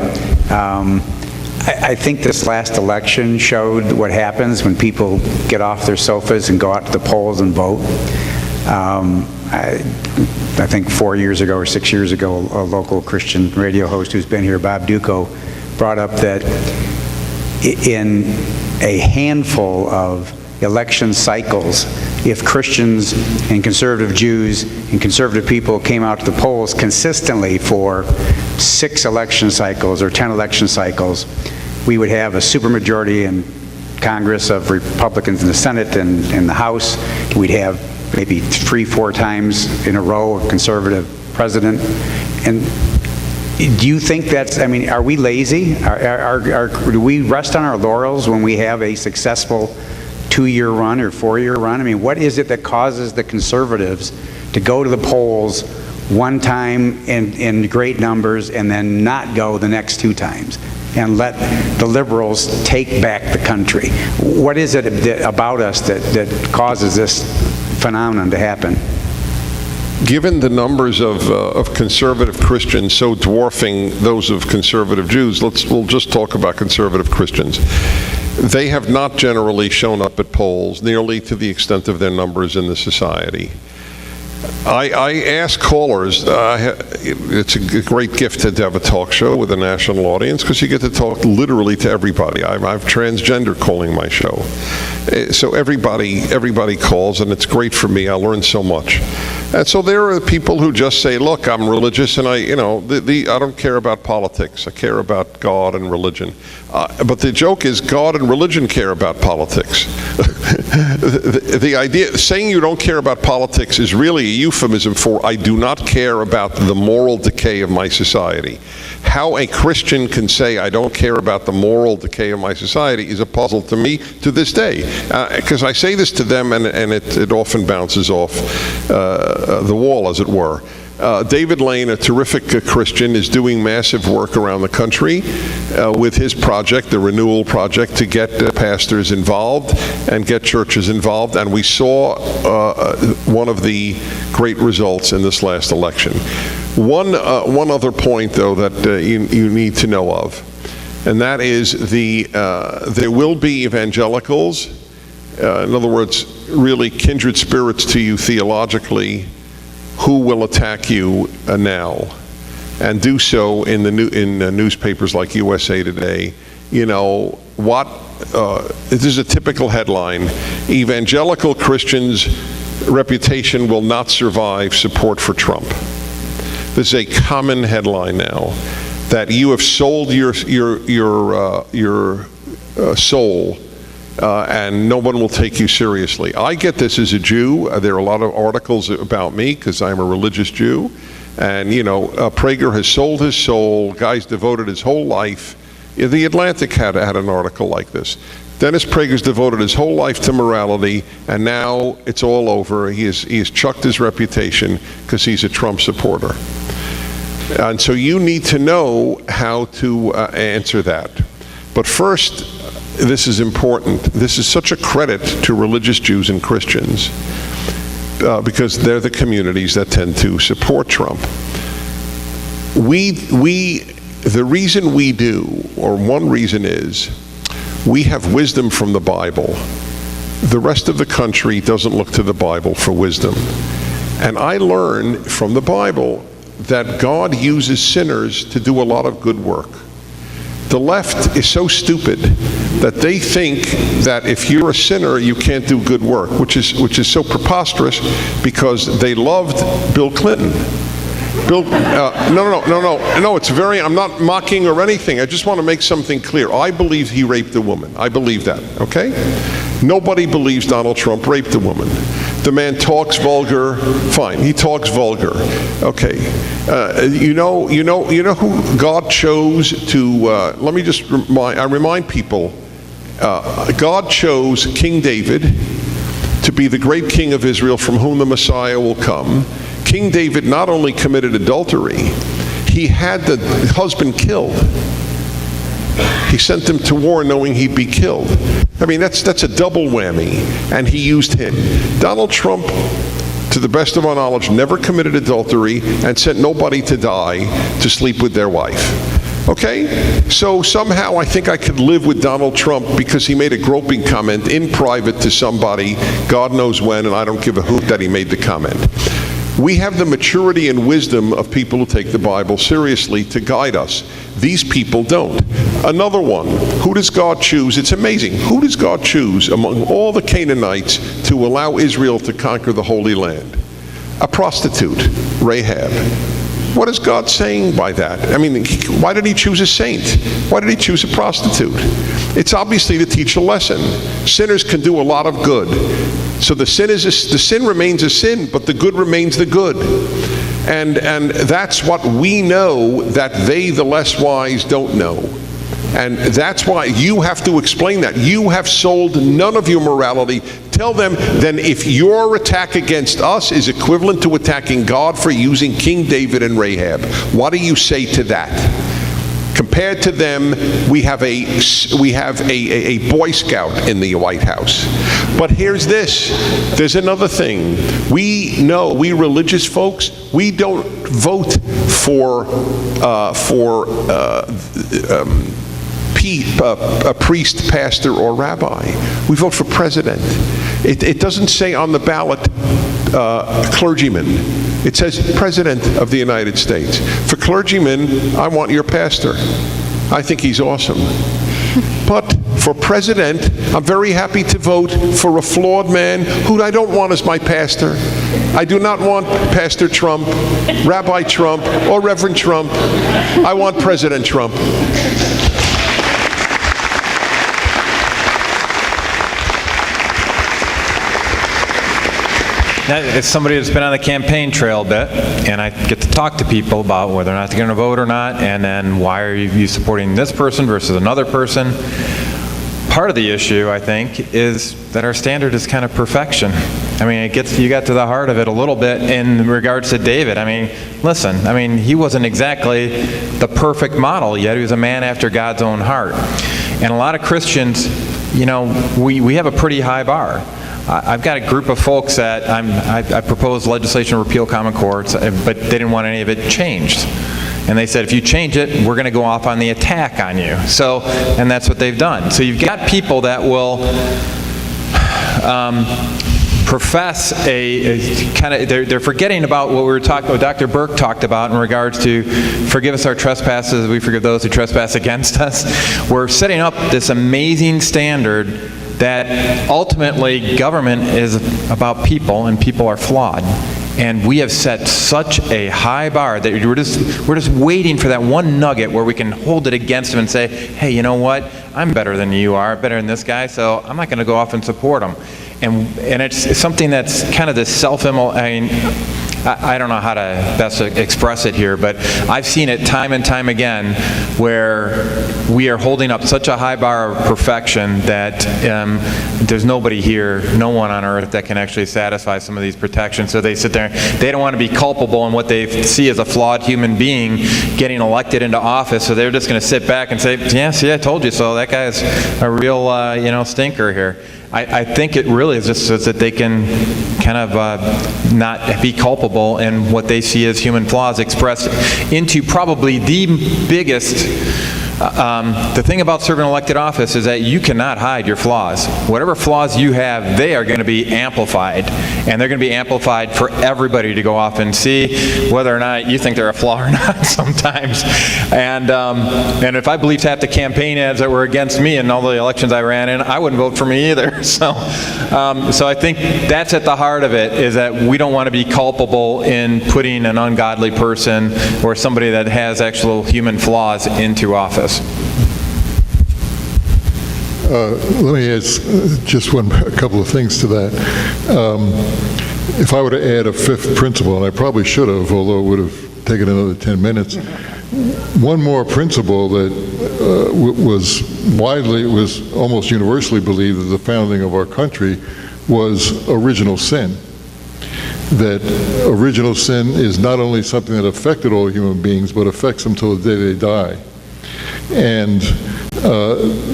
I think this last election showed what happens when people get off their sofas and go out to the polls and vote. I think 4 years ago or 6 years ago, a local Christian radio host who's been here, Bob Duco, brought up that in a handful of election cycles, if Christians and conservative Jews and conservative people came out to the polls consistently for 6 election cycles or 10 election cycles, we would have a supermajority in Congress of Republicans in the Senate and in the House. We'd have maybe 3-4 times in a row a conservative president. And do you think that's, are we lazy? Do we rest on our laurels when we have a successful 2-year run or 4-year run? What is it that causes the conservatives to go to the polls one time in great numbers and then not go the next 2 times and let the liberals take back the country? What is it about us that causes this phenomenon to happen? Given the numbers of conservative Christians so dwarfing those of conservative Jews, we'll just talk about conservative Christians. They have not generally shown up at polls nearly to the extent of their numbers in the society. I ask callers, it's a great gift to have a talk show with a national audience because you get to talk literally to everybody. I have transgender calling my show. So everybody calls, and it's great for me. I learn so much. And so there are people who just say, look, I'm religious and I don't care about politics. I care about God and religion. But the joke is God and religion care about politics. The idea, saying you don't care about politics is really a euphemism for I do not care about the moral decay of my society. How a Christian can say I don't care about the moral decay of my society is a puzzle to me to this day. Because I say this to them and it often bounces off the wall, as it were. David Lane, a terrific Christian, is doing massive work around the country with his project, the Renewal Project, to get pastors involved and get churches involved. And we saw one of the great results in this last election. One other point, though, that you need to know of, and that is there will be evangelicals, in other words, really kindred spirits to you theologically, who will attack you now, and do so in newspapers like USA Today. This is a typical headline: evangelical Christians' reputation will not survive support for Trump. This is a common headline now, that you have sold your soul, and no one will take you seriously. I get this as a Jew. There are a lot of articles about me because I'm a religious Jew. And, Prager has sold his soul. Guy's devoted his whole life. The Atlantic had an article like this. Dennis Prager's devoted his whole life to morality, and now it's all over. He has chucked his reputation because he's a Trump supporter. And so you need to know how to answer that. But first, this is important. This is such a credit to religious Jews and Christians because they're the communities that tend to support Trump. The reason we do, or one reason is, we have wisdom from the Bible. The rest of the country doesn't look to the Bible for wisdom. And I learn from the Bible that God uses sinners to do a lot of good work. The left is so stupid that they think that if you're a sinner, you can't do good work, which is so preposterous because they loved Bill Clinton. No, it's I'm not mocking or anything. I just want to make something clear. I believe he raped a woman. I believe that, okay? Nobody believes Donald Trump raped a woman. The man talks vulgar, fine, he talks vulgar, okay. You know who God chose to, let me just remind people, God chose King David to be the great king of Israel from whom the Messiah will come. King David not only committed adultery, he had the husband killed. He sent him to war knowing he'd be killed. I mean, that's a double whammy, and he used him. Donald Trump, to the best of our knowledge, never committed adultery and sent nobody to die to sleep with their wife. Okay? So somehow I think I could live with Donald Trump because he made a groping comment in private to somebody, God knows when, and I don't give a hoot that he made the comment. We have the maturity and wisdom of people who take the Bible seriously to guide us. These people don't. Another one, who does God choose? It's amazing. Who does God choose among all the Canaanites to allow Israel to conquer the Holy Land? A prostitute, Rahab. What is God saying by that? I mean, why did he choose a saint? Why did he choose a prostitute? It's obviously to teach a lesson. Sinners can do a lot of good. So the sin remains a sin, but the good remains the good. And that's what we know that they, the less wise, don't know. And that's why you have to explain that. You have sold none of your morality. Tell them, then, if your attack against us is equivalent to attacking God for using King David and Rahab, what do you say to that? Compared to them, we have a Boy Scout in the White House. But here's this. There's another thing. We know, we religious folks, we don't vote for a priest, pastor, or rabbi. We vote for president. It doesn't say on the ballot clergyman. It says President of the United States. For clergymen, I want your pastor. I think he's awesome. But for president, I'm very happy to vote for a flawed man who I don't want as my pastor. I do not want Pastor Trump, Rabbi Trump, or Reverend Trump. I want President Trump. Now, as somebody that's been on the campaign trail a bit, and I get to talk to people about whether or not they're going to vote or not, and then why are you supporting this person versus another person, part of the issue, I think, is that our standard is kind of perfection. I mean, you got to the heart of it a little bit in regards to David. I mean, listen, I mean, he wasn't exactly the perfect model, yet he was a man after God's own heart. And a lot of Christians, you know, we have a pretty high bar. I've got a group of folks that I proposed legislation to repeal common courts, but they didn't want any of it changed. And they said, if you change it, we're going to go off on the attack on you. So, and that's what they've done. So you've got people that will profess a kind of, they're forgetting about what we were talking about, Dr. Burke talked about in regards to forgive us our trespasses as we forgive those who trespass against us. We're setting up this amazing standard that ultimately government is about people, and people are flawed. And we have set such a high bar that we're just waiting for that one nugget where we can hold it against them and say, hey, you know what? I'm better than you are, better than this guy, so I'm not going to go off and support him. And it's something that's kind of this I don't know how to best express it here, but I've seen it time and time again where we are holding up such a high bar of perfection that there's nobody here, no one on earth that can actually satisfy some of these protections. So they sit there, they don't want to be culpable in what they see as a flawed human being getting elected into office, so they're just going to sit back and say, yeah, see, I told you so, that guy's a real stinker here. I think it really is just so that they can kind of not be culpable in what they see as human flaws expressed into probably the biggest. The thing about serving elected office is that you cannot hide your flaws. Whatever flaws you have, they are going to be amplified. And they're going to be amplified for everybody to go off and see whether or not you think they're a flaw or not sometimes. And if I believed half the campaign ads that were against me in all the elections I ran in, I wouldn't vote for me either. So I think that's at the heart of it, is that we don't want to be culpable in putting an ungodly person or somebody that has actual human flaws into office. Let me add just a couple of things to that. If I were to add a fifth principle, and I probably should have, although it would have taken another 10 minutes, one more principle that was almost universally believed at the founding of our country was original sin. That original sin is not only something that affected all human beings, but affects them till the day they die. And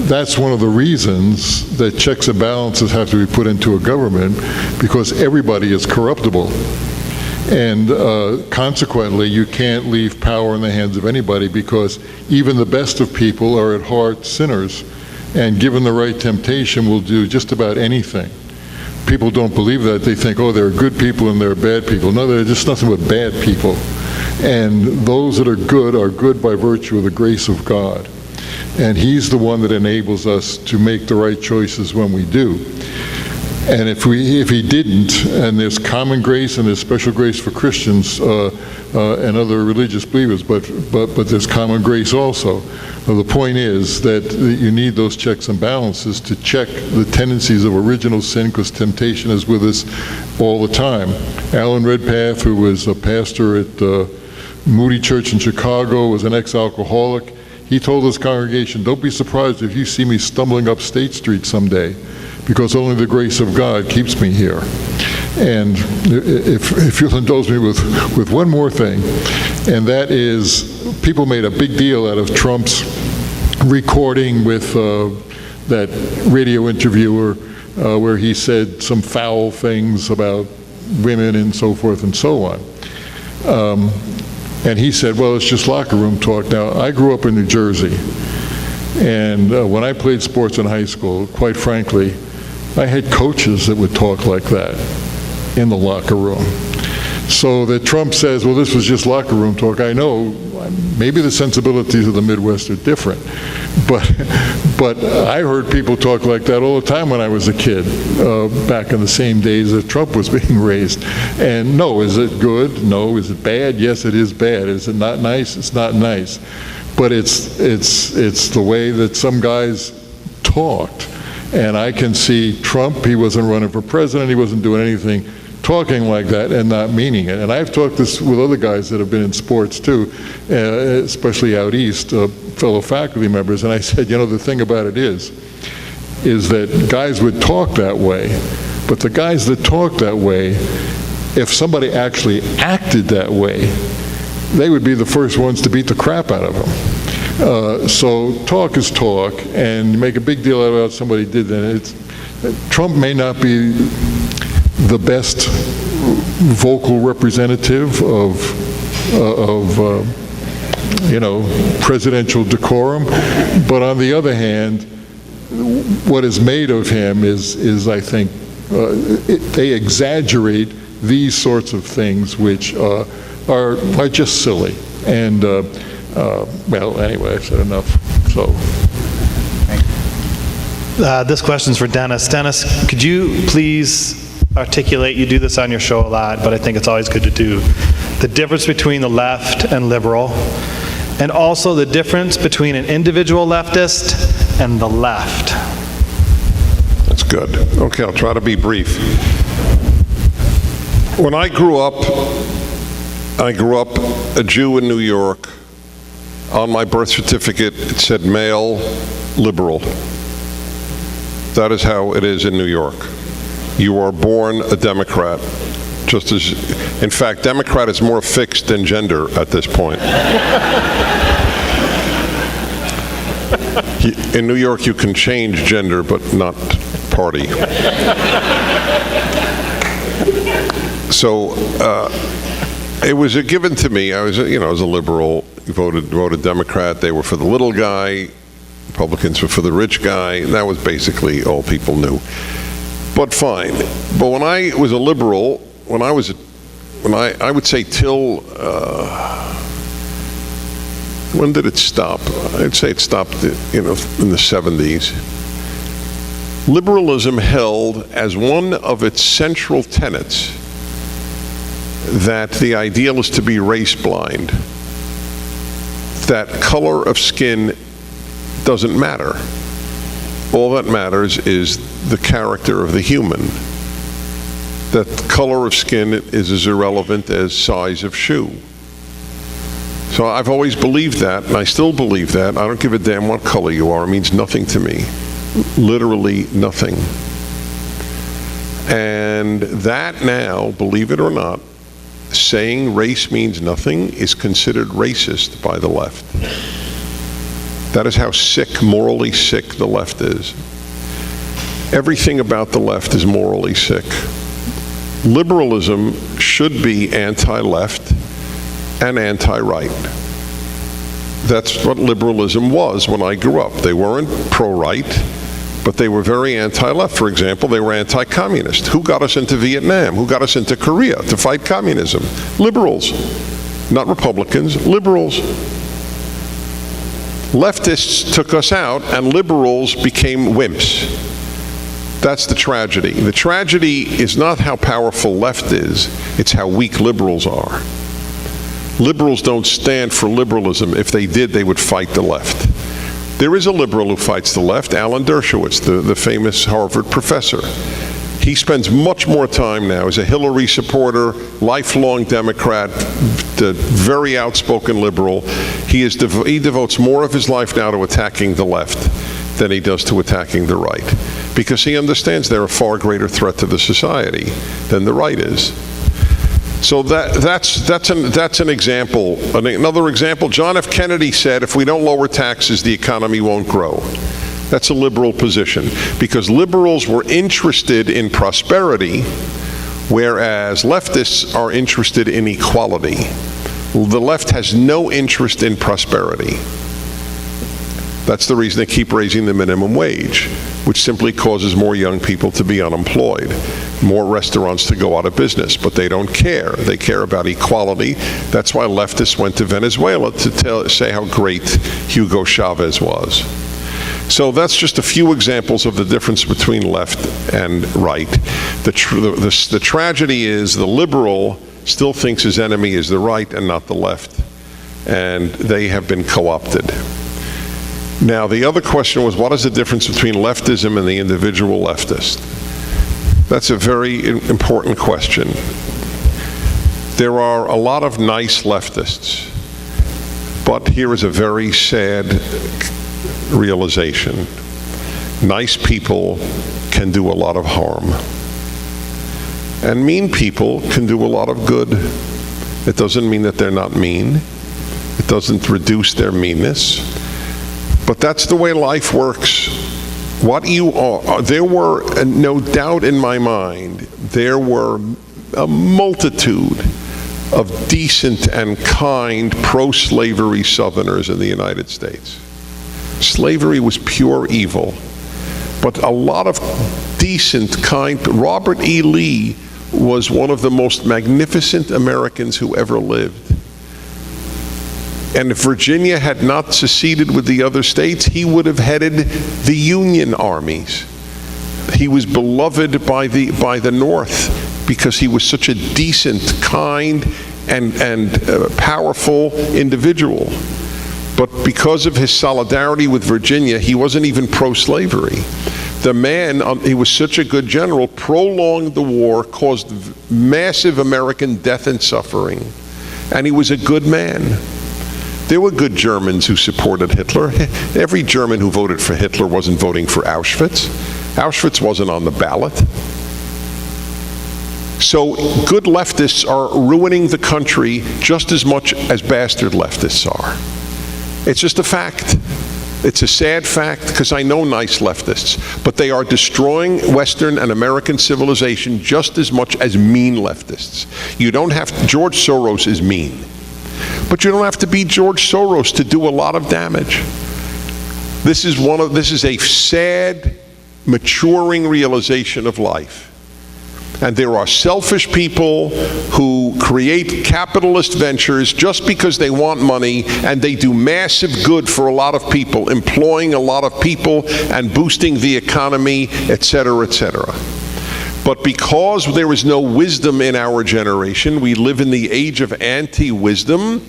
that's one of the reasons that checks and balances have to be put into a government, because everybody is corruptible. And consequently, you can't leave power in the hands of anybody, because even the best of people are at heart sinners, and given the right temptation will do just about anything. People don't believe that. They think, oh, there are good people and there are bad people. No, they're just nothing but bad people. And those that are good by virtue of the grace of God. And He's the one that enables us to make the right choices when we do. And if He didn't, and there's common grace and there's special grace for Christians and other religious believers, but there's common grace also. The point is that you need those checks and balances to check the tendencies of original sin, because temptation is with us all the time. Alan Redpath, who was a pastor at Moody Church in Chicago, was an ex-alcoholic. He told his congregation, don't be surprised if you see me stumbling up State Street someday, because only the grace of God keeps me here. And if you'll indulge me with one more thing, and that is, people made a big deal out of Trump's recording with that radio interviewer where he said some foul things about women and so forth and so on. And he said, well, it's just locker room talk. Now, I grew up in New Jersey, and when I played sports in high school, quite frankly, I had coaches that would talk like that in the locker room. So that Trump says, well, this was just locker room talk. I know, maybe the sensibilities of the Midwest are different, but I heard people talk like that all the time when I was a kid, back in the same days that Trump was being raised. And no, is it good? No. Is it bad? Yes, it is bad. Is it not nice? It's not nice. But it's the way that some guys talked. And I can see Trump, he wasn't running for president, he wasn't doing anything, talking like that and not meaning it. And I've talked this with other guys that have been in sports too, especially out east, fellow faculty members, and I said, you know, the thing about it is that guys would talk that way, but the guys that talk that way, if somebody actually acted that way, they would be the first ones to beat the crap out of them. So talk is talk, and you make a big deal about somebody did that. Trump may not be the best vocal representative of you know, presidential decorum, but on the other hand, what is made of him is I think, they exaggerate these sorts of things which are just silly. And well, anyway, I've said enough. So. This question's for Dennis. Dennis, could you please articulate, you do this on your show a lot, but I think it's always good to do, the difference between the left and liberal, and also the difference between an individual leftist and the left. That's good. Okay, I'll try to be brief. When I grew up a Jew in New York. On my birth certificate, it said male, liberal. That is how it is in New York. You are born a Democrat, just as, in fact, Democrat is more fixed than gender at this point. In New York, you can change gender, but not party. So it was given to me. I was, you know, as a liberal, voted Democrat. They were for the little guy. Republicans were for the rich guy. And that was basically all people knew. But fine. But when I was a liberal, when I would say till, when did it stop? I'd say it stopped, you know, in the 70s. Liberalism held as one of its central tenets that the ideal is to be race blind, that color of skin doesn't matter. All that matters is the character of the human. That color of skin is as irrelevant as size of shoe. So I've always believed that, and I still believe that. I don't give a damn what color you are. It means nothing to me. Literally nothing. And that now, believe it or not, saying race means nothing is considered racist by the left. That is how sick, morally sick the left is. Everything about the left is morally sick. Liberalism should be anti-left and anti-right. That's what liberalism was when I grew up. They weren't pro-right, but they were very anti-left. For example, they were anti-communist. Who got us into Vietnam? Who got us into Korea to fight communism? Liberals. Not Republicans, liberals. Leftists took us out, and liberals became wimps. That's the tragedy. The tragedy is not how powerful left is, it's how weak liberals are. Liberals don't stand for liberalism. If they did, they would fight the left. There is a liberal who fights the left, Alan Dershowitz, the famous Harvard professor. He spends much more time now as a Hillary supporter, lifelong Democrat, very outspoken liberal. He devotes more of his life now to attacking the left than he does to attacking the right, because he understands they're a far greater threat to the society than the right is. So that's an example. Another example, John F. Kennedy said, if we don't lower taxes, the economy won't grow. That's a liberal position, because liberals were interested in prosperity, whereas leftists are interested in equality. The left has no interest in prosperity. That's the reason they keep raising the minimum wage, which simply causes more young people to be unemployed. more restaurants to go out of business, but they don't care. They care about equality. That's why leftists went to Venezuela to say how great Hugo Chavez was. So that's just a few examples of the difference between left and right. The tragedy is the liberal still thinks his enemy is the right and not the left, and they have been co-opted. Now, the other question was, what is the difference between leftism and the individual leftist? That's a very important question. There are a lot of nice leftists, but here is a very sad realization. Nice people can do a lot of harm, and mean people can do a lot of good. It doesn't mean that they're not mean. It doesn't reduce their meanness, but that's the way life works. What you are, there were, no doubt in my mind, there were a multitude of decent and kind pro-slavery Southerners in the United States. Slavery was pure evil, but a lot of decent, kind, Robert E. Lee was one of the most magnificent Americans who ever lived. And if Virginia had not seceded with the other states, he would have headed the Union armies. He was beloved by the North because he was such a decent, kind, and powerful individual. But because of his solidarity with Virginia, he wasn't even pro-slavery. The man, he was such a good general, prolonged the war, caused massive American death and suffering, and he was a good man. There were good Germans who supported Hitler. Every German who voted for Hitler wasn't voting for Auschwitz. Auschwitz wasn't on the ballot. So good leftists are ruining the country just as much as bastard leftists are. It's just a fact. It's a sad fact, because I know nice leftists, but they are destroying Western and American civilization just as much as mean leftists. You don't have to, George Soros is mean, but you don't have to be George Soros to do a lot of damage. This is a sad, maturing realization of life. And there are selfish people who create capitalist ventures just because they want money, and they do massive good for a lot of people, employing a lot of people and boosting the economy, etc., etc. But because there is no wisdom in our generation, we live in the age of anti-wisdom,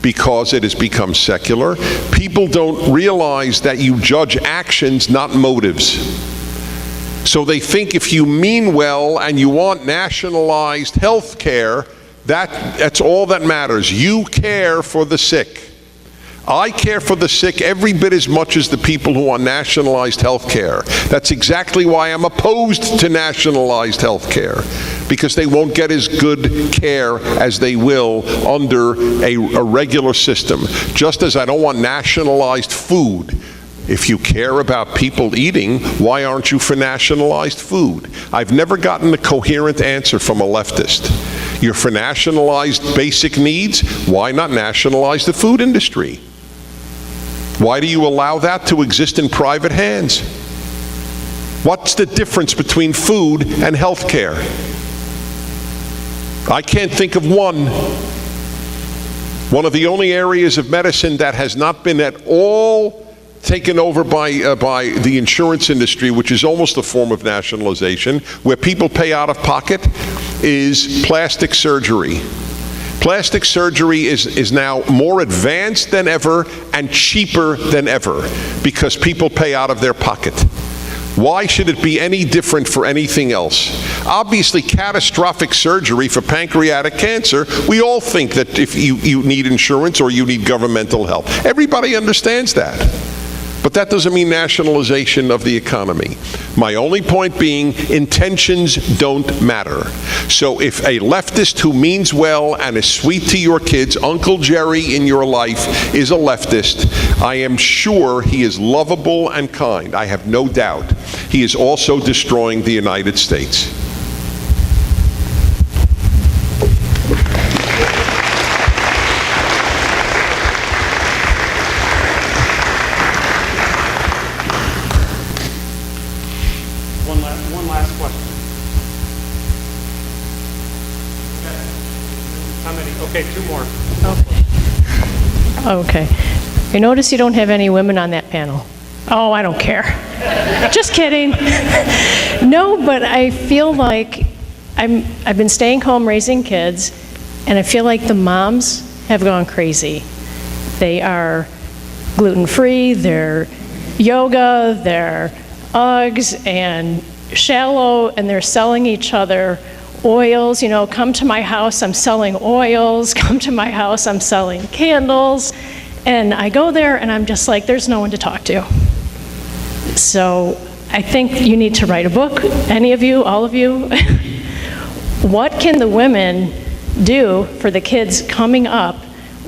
because it has become secular. People don't realize that you judge actions, not motives. So they think if you mean well and you want nationalized health care, that's all that matters. You care for the sick. I care for the sick every bit as much as the people who want nationalized health care. That's exactly why I'm opposed to nationalized health care, because they won't get as good care as they will under a regular system. Just as I don't want nationalized food. If you care about people eating, why aren't you for nationalized food? I've never gotten a coherent answer from a leftist. You're for nationalized basic needs? Why not nationalize the food industry? Why do you allow that to exist in private hands? What's the difference between food and health care? I can't think of one. One of the only areas of medicine that has not been at all taken over by the insurance industry, which is almost a form of nationalization, where people pay out of pocket, is plastic surgery. Plastic surgery is now more advanced than ever and cheaper than ever because people pay out of their pocket. Why should it be any different for anything else? Obviously, catastrophic surgery for pancreatic cancer, we all think that if you need insurance or you need governmental help. Everybody understands that. But that doesn't mean nationalization of the economy. My only point being, intentions don't matter. So if a leftist who means well and is sweet to your kids, Uncle Jerry in your life, is a leftist, I am sure he is lovable and kind. I have no doubt. He is also destroying the United States. One last question. How many? Okay, 2 more. Okay. I notice you don't have any women on that panel. Oh, I don't care. Just kidding. No, but I feel like I've been staying home raising kids, and I feel like the moms have gone crazy. They are gluten-free, they're yoga, they're Uggs and shallow, and they're selling each other oils. You know, come to my house, I'm selling oils. Come to my house, I'm selling candles. And I go there and I'm just like, there's no one to talk to. So I think you need to write a book, any of you, all of you. What can the women do for the kids coming up?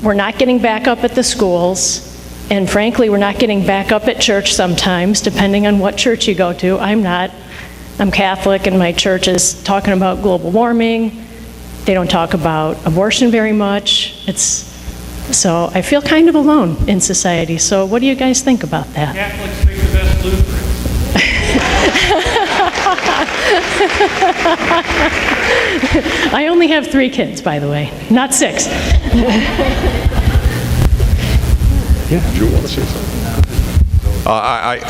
We're not getting back up at the schools, and frankly, we're not getting back up at church sometimes, depending on what church you go to. I'm not. I'm Catholic, and my church is talking about global warming. They don't talk about abortion very much. So I feel kind of alone in society. So what do you guys think about that? Catholics make the best Lutherans. I only have 3 kids, by the way, not 6. Do you want to say something?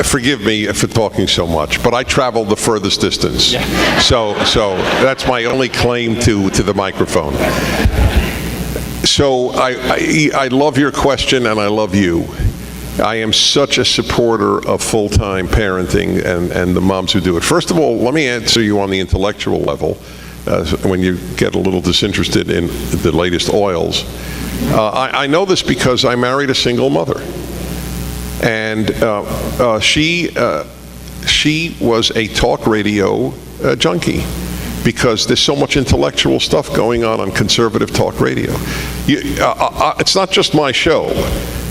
Forgive me for talking so much, but I traveled the furthest distance. Yeah. So that's my only claim to the microphone. So I love your question, and I love you. I am such a supporter of full-time parenting and the moms who do it. First of all, let me answer you on the intellectual level. When you get a little disinterested in the latest oils. I know this because I married a single mother. And she was a talk radio junkie, because there's so much intellectual stuff going on conservative talk radio. It's not just my show.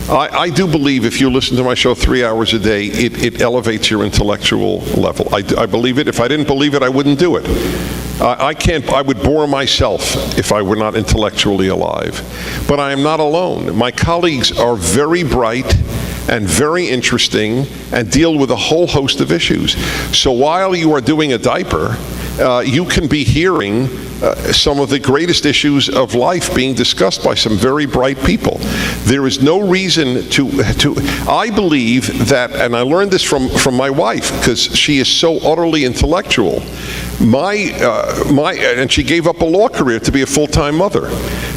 I do believe if you listen to my show 3 hours a day, it elevates your intellectual level. I believe it. If I didn't believe it, I wouldn't do it. I would bore myself if I were not intellectually alive. But I am not alone. My colleagues are very bright and very interesting and deal with a whole host of issues. So while you are doing a diaper, you can be hearing some of the greatest issues of life being discussed by some very bright people. There is no reason I believe that, and I learned this from my wife, because she is so utterly intellectual. And she gave up a law career to be a full-time mother.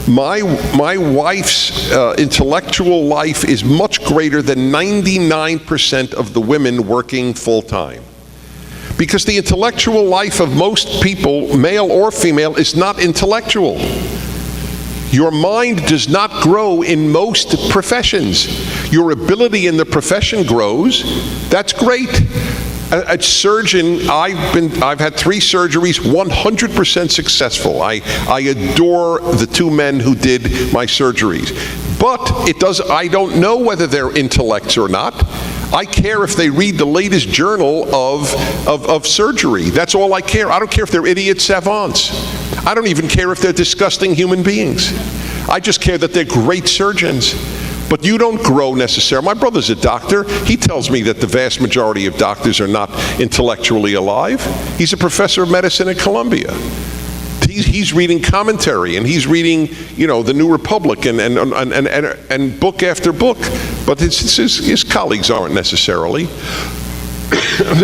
My wife's intellectual life is much greater than 99% of the women working full-time. Because the intellectual life of most people, male or female, is not intellectual. Your mind does not grow in most professions. Your ability in the profession grows. That's great. A surgeon, I've had 3 surgeries, 100% successful. I adore the 2 men who did my surgeries. But I don't know whether they're intellects or not. I care if they read the latest journal of surgery. That's all I care. I don't care if they're idiot savants. I don't even care if they're disgusting human beings. I just care that they're great surgeons. But you don't grow necessarily. My brother's a doctor. He tells me that the vast majority of doctors are not intellectually alive. He's a professor of medicine at Columbia. He's reading commentary, and he's reading, the New Republic and book after book. But his colleagues aren't necessarily.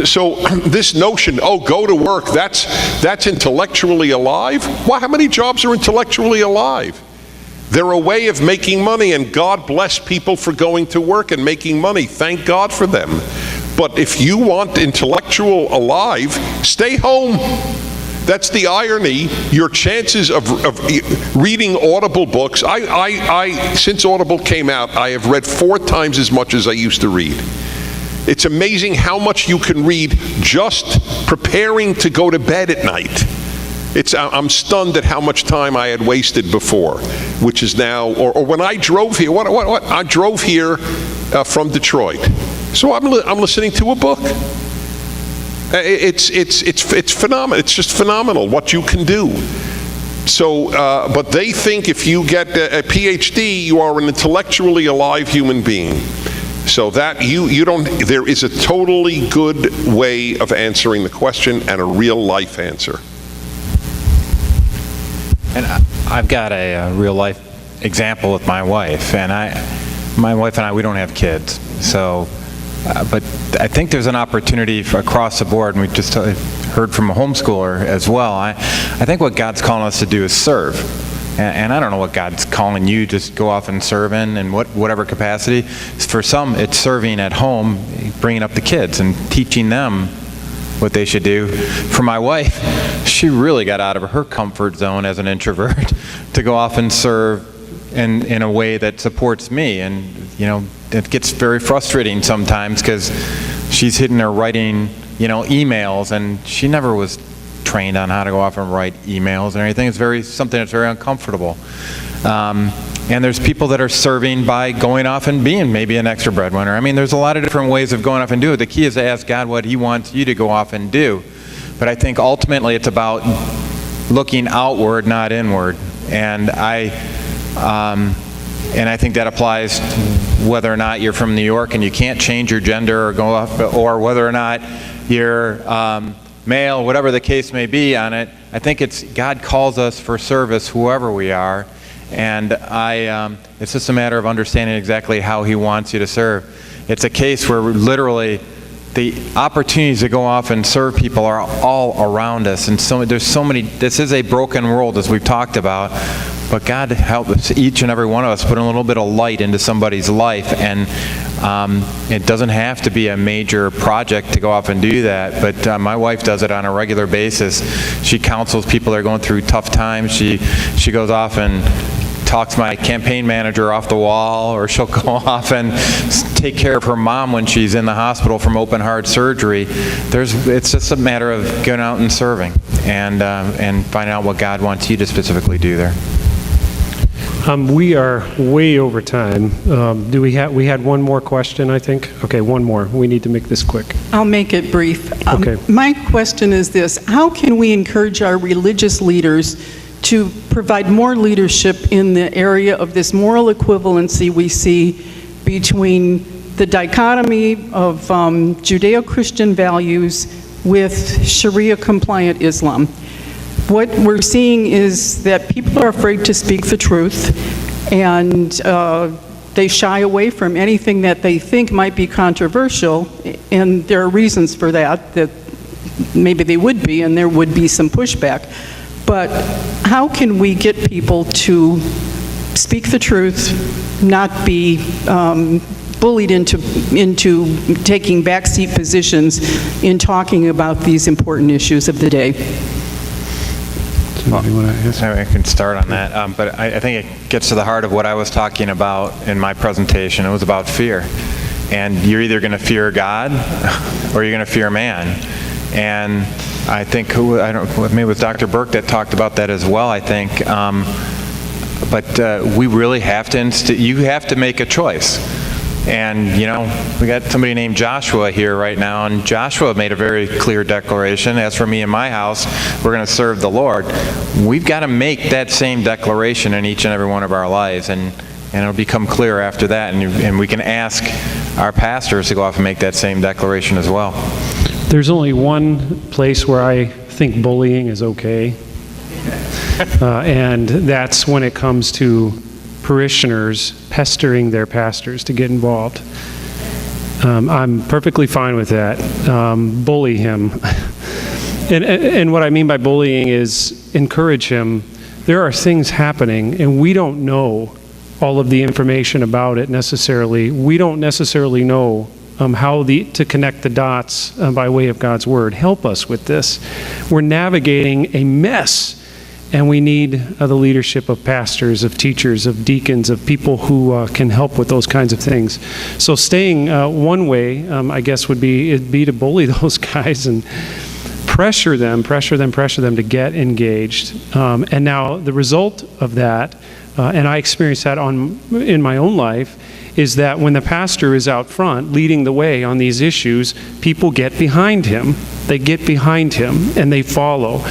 So this notion, go to work, that's intellectually alive? Well, how many jobs are intellectually alive? They're a way of making money, and God bless people for going to work and making money. Thank God for them. But if you want intellectual alive, stay home. That's the irony. Your chances of reading Audible books, since Audible came out, I have read 4 times as much as I used to read. It's amazing how much you can read just preparing to go to bed at night. I'm stunned at how much time I had wasted before, which is now, or when I drove here, I drove here from Detroit. So I'm listening to a book. It's phenomenal. It's just phenomenal what you can do. So, but they think if you get a PhD, you are an intellectually alive human being. So that there is a totally good way of answering the question, and a real life answer. And I've got a real life example with my wife, and my wife and I, we don't have kids, so, but I think there's an opportunity across the board, and we just heard from a homeschooler as well. I think what God's calling us to do is serve. And I don't know what God's calling you to go off and serve in whatever capacity. For some, it's serving at home, bringing up the kids and teaching them what they should do. For my wife, she really got out of her comfort zone as an introvert to go off and serve in a way that supports me. And, you know, it gets very frustrating sometimes because she's hitting her writing, you know, emails, and she never was trained on how to go off and write emails and everything. It's something that's very uncomfortable. And there's people that are serving by going off and being maybe an extra breadwinner. I mean, there's a lot of different ways of going off and doing it. The key is to ask God what He wants you to go off and do. But I think ultimately it's about looking outward, not inward. And I think that applies whether or not you're from New York and you can't change your gender or go off, or whether or not you're male, whatever the case may be on it. I think it's God calls us for service, whoever we are, and it's just a matter of understanding exactly how He wants you to serve. It's a case where literally the opportunities to go off and serve people are all around us, and there's so many. This is a broken world, as we've talked about, but God help us, each and every one of us, put a little bit of light into somebody's life, and it doesn't have to be a major project to go off and do that, but my wife does it on a regular basis. She counsels people that are going through tough times. She goes off and talks my campaign manager off the wall, or she'll go off and take care of her mom when she's in the hospital from open heart surgery. It's just a matter of going out and serving and finding out what God wants you to specifically do there. We are way over time. We had one more question, I think? Okay, one more. We need to make this quick. I'll make it brief. Okay. My question is this: how can we encourage our religious leaders to provide more leadership in the area of this moral equivalency we see between the dichotomy of Judeo-Christian values with Sharia-compliant Islam? What we're seeing is that people are afraid to speak the truth, and they shy away from anything that they think might be controversial, and there are reasons for that maybe they would be, and there would be some pushback. But how can we get people to speak the truth, not be bullied into taking backseat positions in talking about these important issues of the day? I can start on that, but I think it gets to the heart of what I was talking about in my presentation. It was about fear. And you're either going to fear God or you're going to fear man. And I think, maybe it was Dr. Burke that talked about that as well, I think. But we really have to, you have to make a choice. And, you know, we got somebody named Joshua here right now, and Joshua made a very clear declaration: as for me and my house, we're going to serve the Lord. We've got to make that same declaration in each and every one of our lives, and it'll become clear after that, and we can ask our pastors to go off and make that same declaration as well. There's only one place where I think bullying is okay, and that's when it comes to parishioners pestering their pastors to get involved. I'm perfectly fine with that. Bully him. And what I mean by bullying is encourage him. There are things happening, and we don't know all of the information about it necessarily. We don't necessarily know how to connect the dots by way of God's Word. Help us with this. We're navigating a mess. And we need the leadership of pastors, of teachers, of deacons, of people who can help with those kinds of things. So staying one way, I guess, would be to bully those guys and pressure them to get engaged. And now the result of that, and I experienced that in my own life, is that when the pastor is out front leading the way on these issues, people get behind him. They get behind him and they follow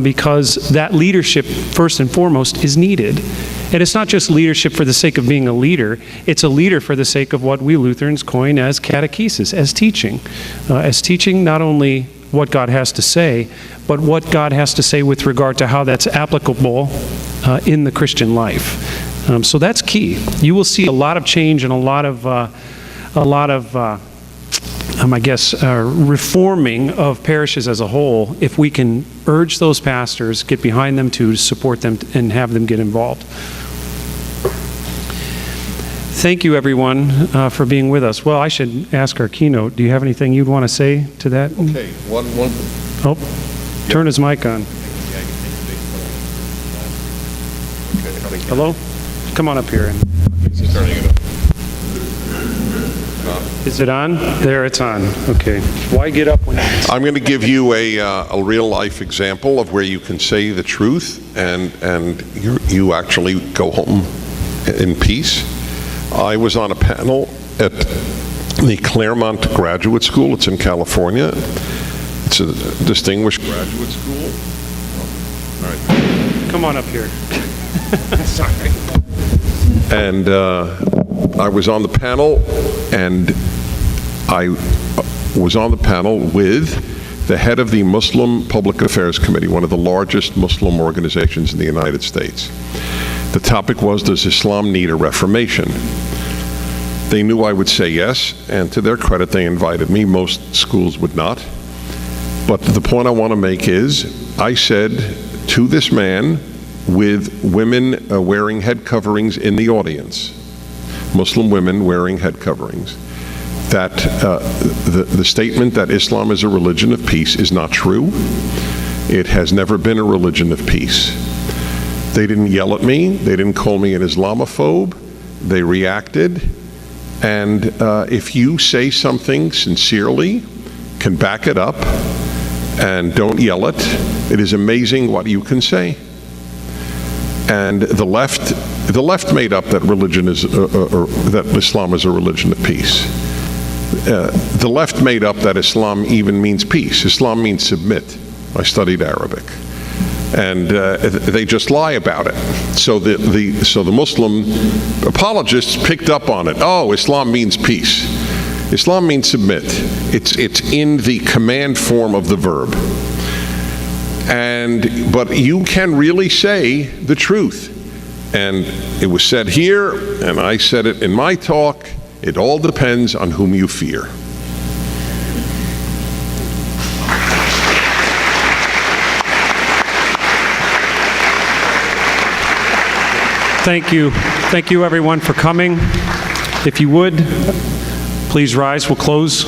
because that leadership, first and foremost, is needed. And it's not just leadership for the sake of being a leader. It's a leader for the sake of what we Lutherans coin as catechesis, as teaching. As teaching not only what God has to say, but what God has to say with regard to how that's applicable in the Christian life. So that's key. You will see a lot of change and a lot of reforming of parishes as a whole if we can urge those pastors, get behind them to support them, and have them get involved. Thank you, everyone, for being with us. Well, I should ask our keynote. Do you have anything you'd want to say to that? Okay, one. Oh, turn his mic on. Hello? Come on up here. Turning it up. Is it on? There, it's on. Okay. Why get up when I'm going to give you a real-life example of where you can say the truth and you actually go home in peace. I was on a panel at the Claremont Graduate School. It's in California. It's a distinguished graduate school. All right. Come on up here. Sorry. And I was on the panel, and I was on the panel with the head of the Muslim Public Affairs Committee, one of the largest Muslim organizations in the United States. The topic was, does Islam need a reformation? They knew I would say yes, and to their credit, they invited me. Most schools would not. But the point I want to make is, I said to this man with women wearing head coverings in the audience, Muslim women wearing head coverings, that the statement that Islam is a religion of peace is not true. It has never been a religion of peace. They didn't yell at me. They didn't call me an Islamophobe. They reacted. And if you say something sincerely, can back it up, and don't yell it, it is amazing what you can say. And the left made up that religion is, that Islam is a religion of peace. The left made up that Islam even means peace. Islam means submit. I studied Arabic. And they just lie about it. So the Muslim apologists picked up on it. Oh, Islam means peace. Islam means submit. It's in the command form of the verb. But you can really say the truth. And it was said here, and I said it in my talk, it all depends on whom you fear. Thank you. Thank you, everyone, for coming. If you would, please rise. We'll close.